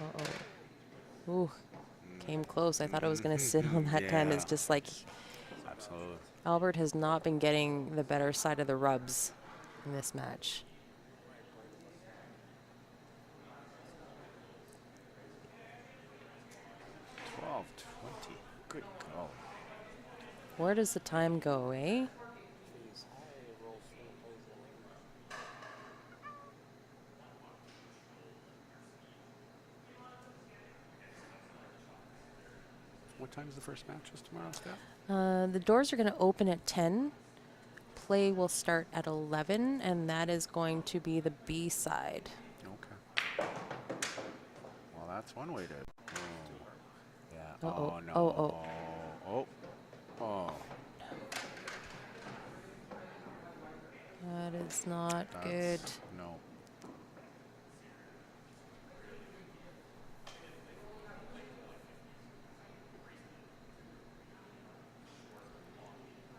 Uh-oh. Ooh, came close. I thought I was going to sit on that 10. It's Yeah. just like Absolutely. Albert has not been getting the better side of the rubs in this match. Good call. Where does the time go, eh? What time is the first match tomorrow, Steph? The doors are going to open at 10. Play will start at 11, and that is going to be the B side. Okay. Well, that's one way to. Oh. Yeah. Uh-oh. Oh no. Oh, Oh. Oh. That is not That's, good. No.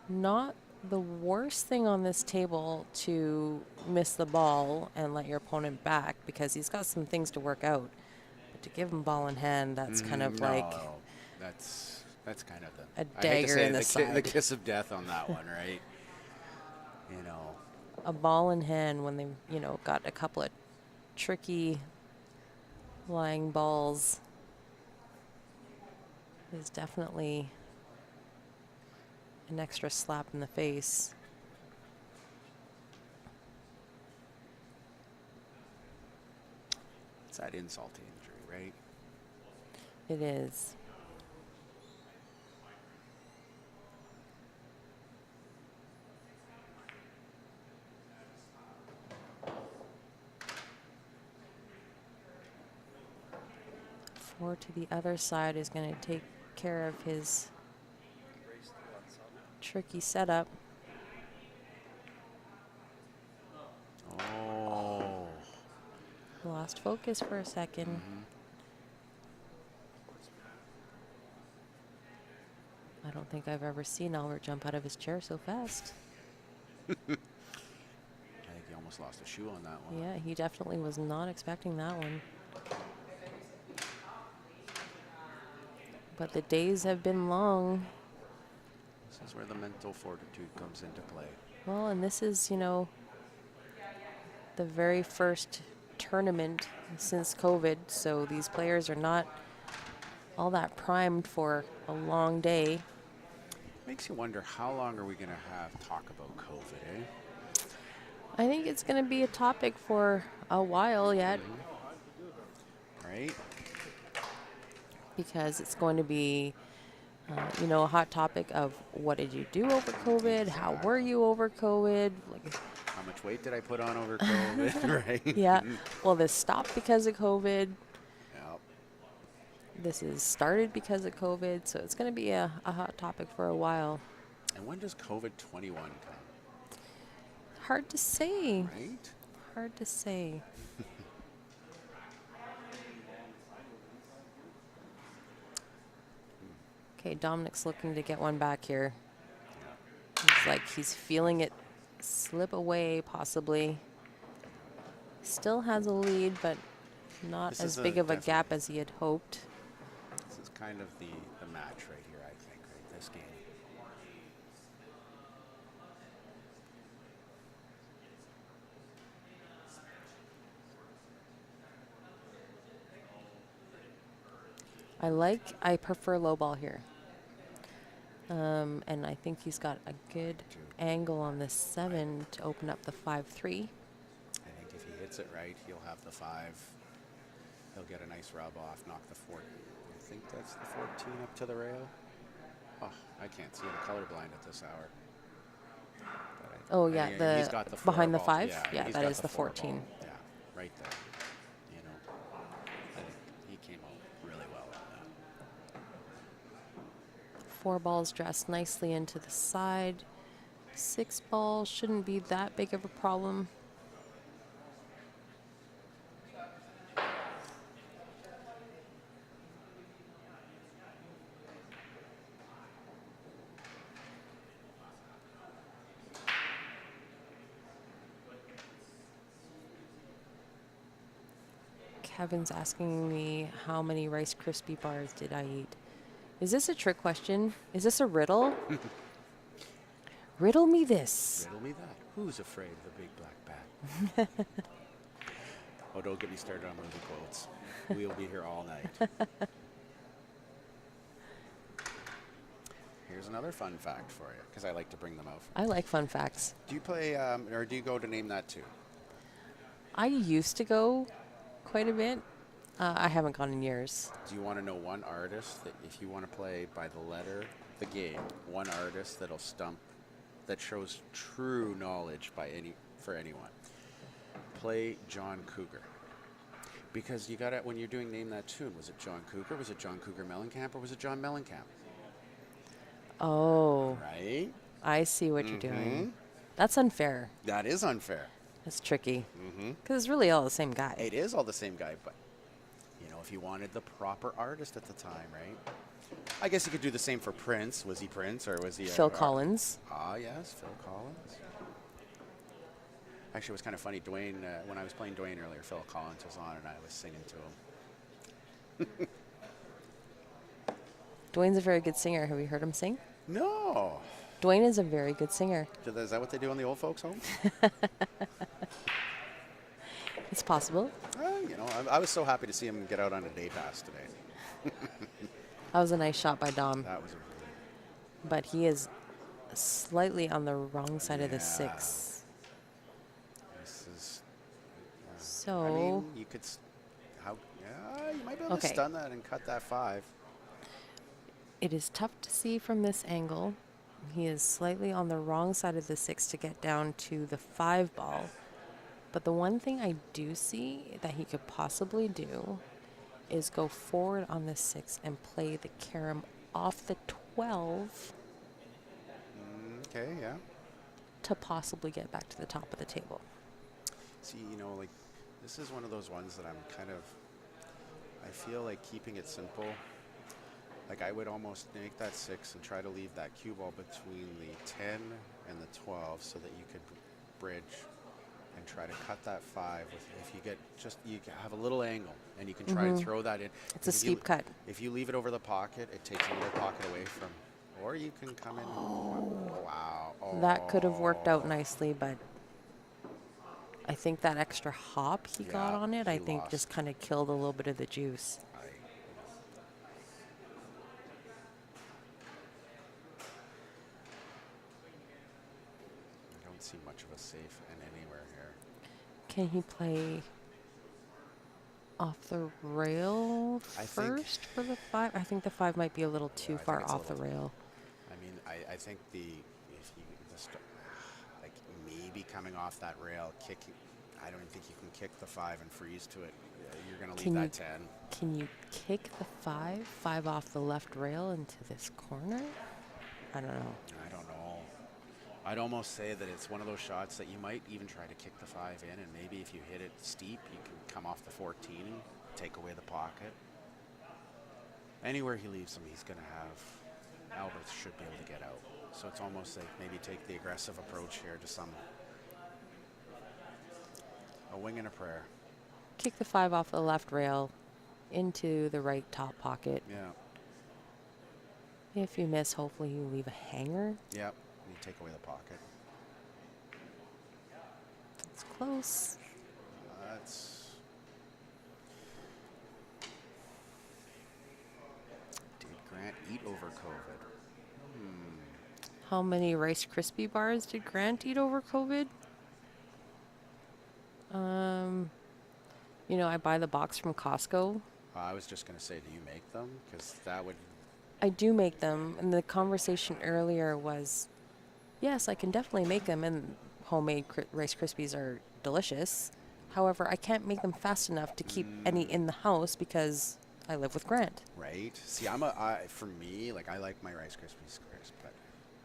Not the worst thing on this table to miss the ball and let your opponent back because he's got some things to work out. But to give him ball in hand, that's kind of like No, that's kind of the a I hate to dagger say in it, the the side. kiss of death on that one, right? You know, A ball in hand when they, got a couple of tricky lying balls is definitely an extra slap in the face. it's that insult to injury, right? It is. Four to the other side is going to take care of his tricky setup. Oh. Lost focus for a second. I don't think I've ever seen Albert jump out of his chair so fast. I think he almost lost a shoe on that one. Yeah, he definitely was not expecting that one. But the days have been long. This is where the mental fortitude comes into play. Well, and this is, the very first tournament since COVID, so these players are not all that primed for a long day. Makes you wonder, how long are we going to have talk about COVID, eh? I think it's going to be a topic for a while yet, Right? because it's going to be, a hot topic of what did you do over COVID? How were you over COVID? Like, How much weight did I put on over COVID, right? yeah. Well, this stopped because of COVID. Yep. This is started because of COVID. So it's going to be a hot topic for a while. And when does COVID 21 come? Hard to say. Right? Hard to say. Okay, Dominic's looking to get one back here. He's like, he's feeling it slip away, possibly. Still has a lead, but not This as is big of a definitely- gap as he had hoped. This is kind of the match right here, I think, right? This game. I prefer low ball here. And I think he's got a good angle on this 7 to open up the 5-3. I think if he hits it right, he'll have the 5. He'll get a nice rub off, knock the 4. I think that's the 14 up to the rail. Oh, I can't see. I'm colorblind at this hour. Oh, yeah, he's the got the 4 behind the ball. 5? Yeah, that is the 4 14. ball. Yeah, right there. You know, I think he came out really well on that. 4 balls dressed nicely into the side. 6 balls shouldn't be that big of a problem. Kevin's asking me how many Rice Krispie bars did I eat. Is this a trick question? Is this a riddle? Riddle me this. Riddle me that. Who's afraid of the big black bat? Oh, don't get me started on movie quotes. We'll be here all night. Here's another fun fact for you, because I like to bring them out. I like fun facts. Do you play, or do you go to Name That Too? I used to go quite a bit. I haven't gone in years. Do you want to know one artist that, if you want to play by the letter, the game, one artist that'll stump, that shows true knowledge for anyone? Play John Cougar. Because you got it when you're doing Name That Tune. Was it John Cougar? Was it John Cougar Mellencamp? Or was it John Mellencamp? Oh, Right? I see what you're doing. That's unfair. That is unfair. That's tricky. Because it's really all the same guy. It is all the same guy, but if you wanted the proper artist at the time, right? I guess you could do the same for Prince. Was he Prince or was he Phil Collins. Yes, Phil Collins. Actually, it was kind of funny. Dwayne, when I was playing Dwayne earlier, Phil Collins was on and I was singing to him. Dwayne's a very good singer. Have you heard him sing? No. Dwayne is a very good singer. Is that what they do in the old folks' home? It's possible. I was so happy to see him get out on a day pass today. That was a nice shot by Dom. That was But he is slightly on the wrong side of the Yeah. 6. this is. So I mean, you could. You might be able to Okay. stun that and cut that 5. it is tough to see from this angle. He is slightly on the wrong side of the 6 to get down to the 5 ball. But the one thing I do see that he could possibly do is go forward on the 6 and play the carom off the 12 Okay, yeah. to possibly get back to the top of the table. See, this is one of those ones that I feel like keeping it simple. Like I would almost make that 6 and try to leave that cue ball between the 10 and the 12 so that you could bridge and try to cut that 5. If you get you have a little angle and you can try to throw that in. It's a If you- steep cut. If you leave it over the pocket, it takes another pocket away from, or you can come in. Wow. That could have worked out nicely, but I think that extra hop he got Yeah, on it, I he think lost. just kind of killed a little bit of the juice. I don't see much of a safe in anywhere here. Can he play off the rail I think- first for the 5? I think the 5 might be a little too I think far it's a off the little- rail. I mean, I think like maybe coming off that rail, kicking. I don't think you can kick the 5 and freeze to it. You're going to leave Can you- that 10. Can you kick the 5 off the left rail into this corner? I don't know. I don't know. I'd almost say that it's one of those shots that you might even try to kick the 5 in, and maybe if you hit it steep, you can come off the 14 and take away the pocket. Anywhere he leaves him, he's going to have. Albert should be able to get out. So it's almost like maybe take the aggressive approach here to a wing and a prayer. Kick the 5 off the left rail into the right top pocket. Yeah. If you miss, hopefully you leave a hanger. Yep. You take away the pocket. It's close. That's. Did Grant eat over COVID? How many Rice Krispie bars did Grant eat over COVID? I buy the box from Costco. I was just going to say, do you make them? Because that would. I do make them, and the conversation earlier was, yes, I can definitely make them, and homemade Rice Krispies are delicious. However, I can't make them fast enough to keep any in the house because I live with Grant. Right. See, for me, like I like my Rice Krispie squares, but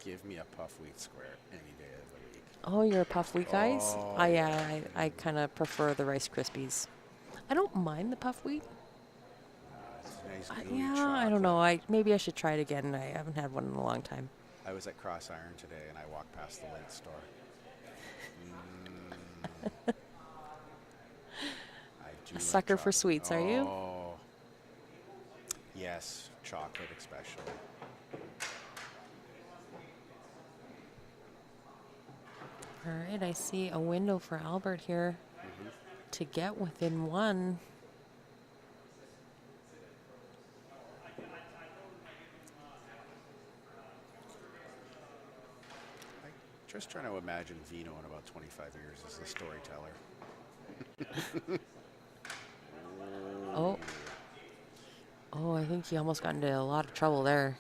give me a puff wheat square any day of the week. Oh, you're a puff wheat guys? Oh, I kind of prefer the Rice Krispies. I don't mind the puff wheat. It's nice gooey Yeah, I chocolate. don't know. Maybe I should try it again. I haven't had one in a long time. I was at Cross Iron today, and I walked past the Lint store. I do like sucker for chocolate. sweets, are you? Oh, yes, chocolate especially. All right, I see a window for Albert here to get within 1. Just trying to imagine Vino in about 25 years as the storyteller. Oh. Oh, I think he almost got into a lot of trouble there.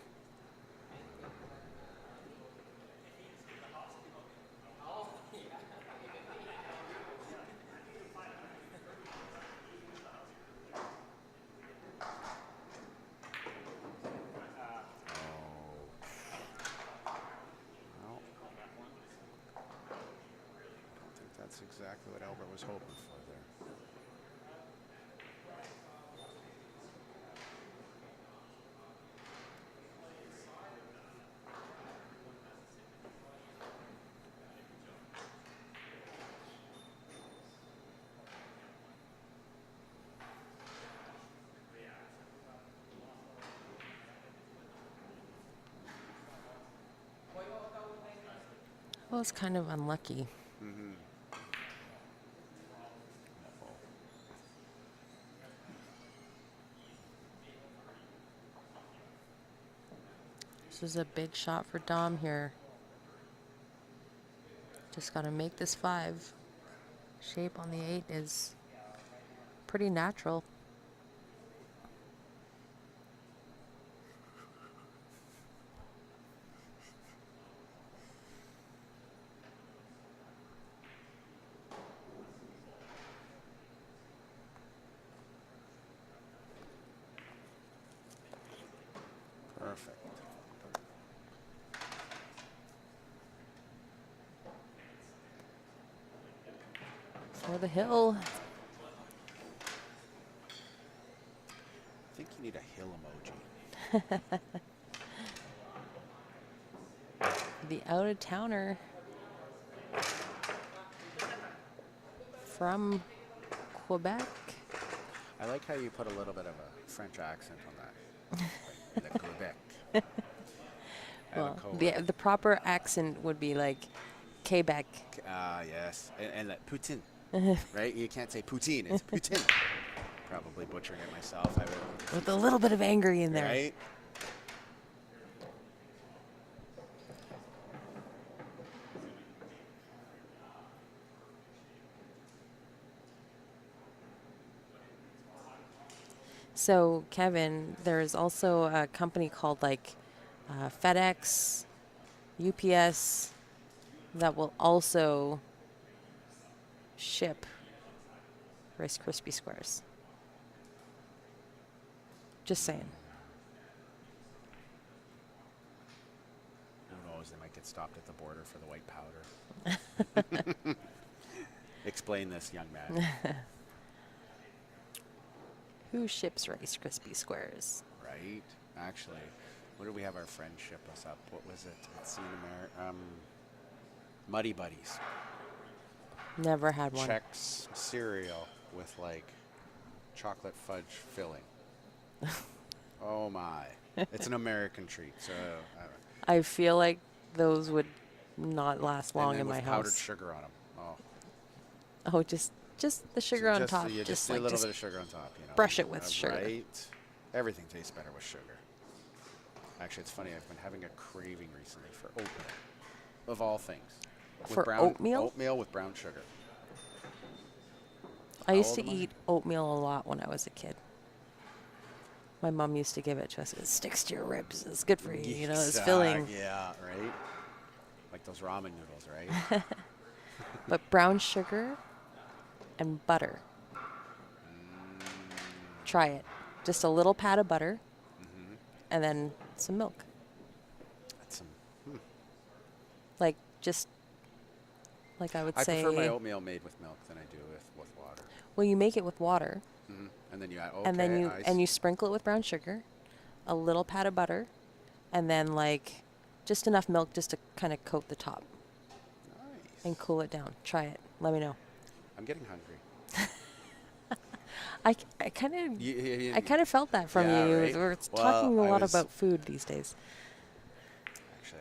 exactly what Albert was hoping for there. Well, it's kind of unlucky. Mm-hmm. This is a big shot for Dom here. Just got to make this 5. Shape on the 8 is pretty natural. Perfect. For the hill. I think you need a hill emoji. The out-of-towner from Quebec. I like how you put a little bit of a French accent on that. Like, Le Quebec. I have a Well, coworker. the proper accent would be like Quebec. Ah, yes. And like Poutine. Right? You can't say poutine. It's Poutine. Probably butchering it myself. I would. With a little bit of angry in there. Right? So, Kevin, there's also a company called like FedEx, UPS, that will also ship Rice Krispie Squares. Just saying. Who knows? They might get stopped at the border for the white powder. Explain this, young man. Who ships Rice Krispie Squares? Right? Actually, what did we have our friend ship us up? What was it? It's in America. Muddy Buddies. Never had one. Chex cereal with like chocolate fudge filling. Oh my. It's an American treat. So I feel like those would not last long and then in my with powdered house. sugar on them. Oh. Oh, just the sugar on top. Yeah, just a like little bit of sugar on top. You know. brush it with sugar. Right. Everything tastes better with sugar. Actually, it's funny. I've been having a craving recently for oatmeal, of all things. For oatmeal? Oatmeal with brown sugar. I used How to old am I? eat oatmeal a lot when I was a kid. My mom used to give it to us. It sticks to your ribs. It's good for you. You know, it's filling. Yeah, right. Like those ramen noodles, right? But brown sugar and butter. Try it. Just a little pat of butter, and then some milk. That's some. Like just like I would I say. prefer my oatmeal made with milk than I do with water. Well, you make it with water, And then you add. Okay, and then I you sprinkle it with brown sugar, a little pat of butter, and then like just enough milk just to kind of coat the top Nice. and cool it down. Try it. Let me know. I'm getting hungry. I kind of felt that from Yeah, you. right? We're Well, talking a I lot was- about food these days. Actually,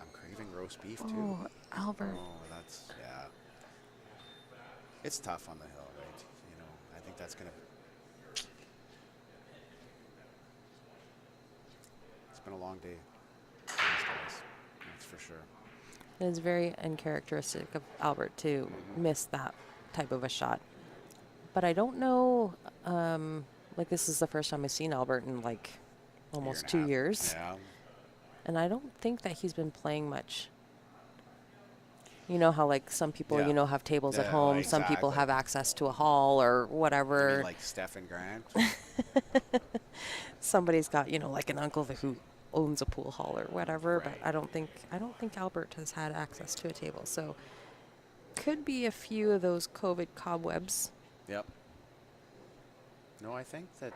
I'm craving roast beef too. Oh, Albert. Oh, that's yeah. It's tough on the hill, right? You know, I think that's gonna. It's been a long day these days. That's for sure. It is very uncharacteristic of Albert to miss that type of a shot. But I don't know. Like this is the first time I've seen Albert in like almost 2 years, Yeah. and I don't think that he's been playing much. You know how like some people Yeah. have tables at Yeah, home. Some people exactly. have access to a hall or I whatever. mean, like Stefan Grant. Somebody's got like an uncle who owns a pool hall or whatever. Right. But I don't think Albert has had access to a table. So could be a few of those COVID cobwebs. Yep. No, I think that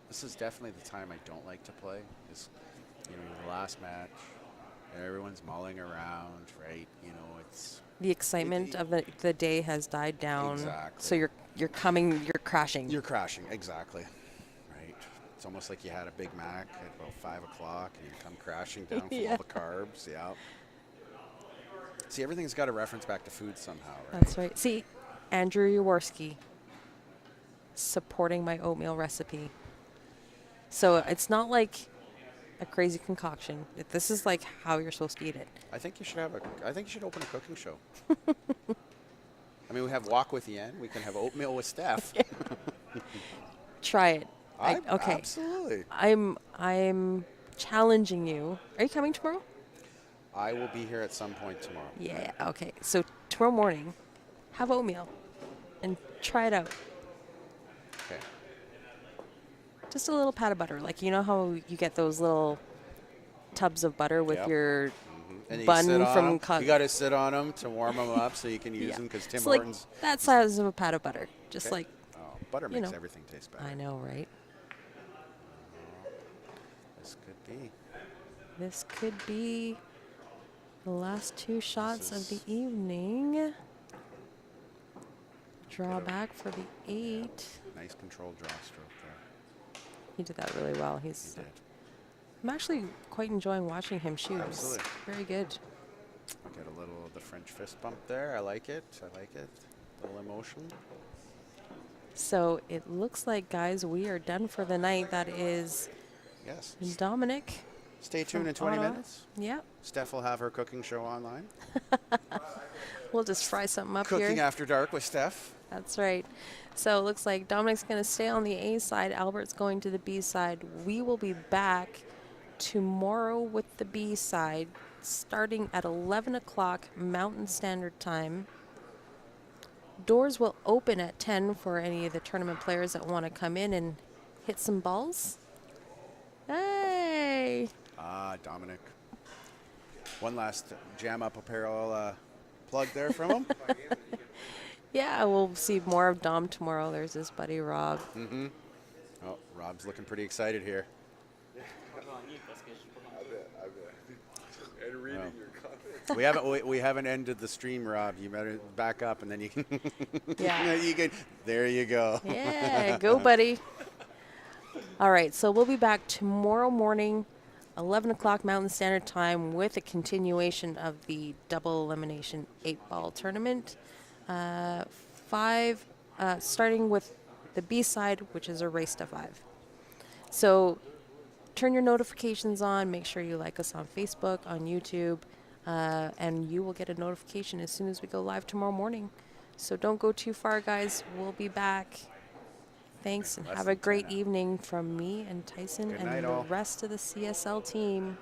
this is definitely the time I don't like to play. Is the last match, everyone's mulling around, right? It's The excitement of the day has died down. Exactly. So you're crashing. You're crashing, exactly. Right. It's almost like you had a Big Mac at about 5 o'clock and you come crashing down from all the carbs. Yeah. See, everything's got a reference back to food somehow, right? That's right. See, Andrew Jaworski supporting my oatmeal recipe. So it's not like a crazy concoction. This is like how you're supposed to eat it. I think you should open a cooking show. I mean, we have Walk with Yen. We can have Oatmeal with Steph. Try it. Okay. Absolutely. I'm challenging you. Are you coming tomorrow? I will be here at some point tomorrow. Yeah. Okay. So tomorrow morning, have oatmeal and try it out. Okay. Just a little pat of butter. Like, you know how you get those little tubs of butter with your And bun you sit on from 'em. You got to sit on them to warm them up so you can use them because Tim it's like Hortons. that size of a pat of butter. Just Okay. like, Butter you makes know. everything taste better. I know, right? This could be. This could be the last two shots of the is- evening. Draw back for the 8. Nice controlled draw stroke there. He did that really well. He did. I'm actually quite enjoying watching him shoot. It's Absolutely. very good. Get a little of the French fist bump there. I like it. A little emotion. So it looks like, guys, we are done for the night. That is Yes. Dominic. Stay tuned in from 20 Ottawa. minutes. Yep. Steph will have her cooking show online. We'll just fry something up Cooking here. After Dark with Steph. That's right. So it looks like Dominic's going to stay on the A side. Albert's going to the B side. We will be back tomorrow with the B side starting at 11 o'clock Mountain Standard Time. Doors will open at 10 for any of the tournament players that want to come in and hit some balls. Hey! Dominic. One last Jam Up Apparel plug there from him. Yeah, we'll see more of Dom tomorrow. There's his buddy Rob. Oh, Rob's looking pretty excited here. And reading your comments. We haven't ended the stream, Rob. You better back up and then you can. Yeah. you can. There you go. Yeah, go, buddy. All right, so we'll be back tomorrow morning, 11 o'clock Mountain Standard Time, with a continuation of the double elimination 8-ball tournament. Starting with the B side, which is a race to 5. So turn your notifications on. Make sure you like us on Facebook, on YouTube, and you will get a notification as soon as we go live tomorrow morning. So don't go too far, guys. We'll be back. Thanks, and Less have a than great 10 evening from me and Tyson Good and night, the all. rest of the CSL team.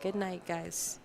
Good night, guys.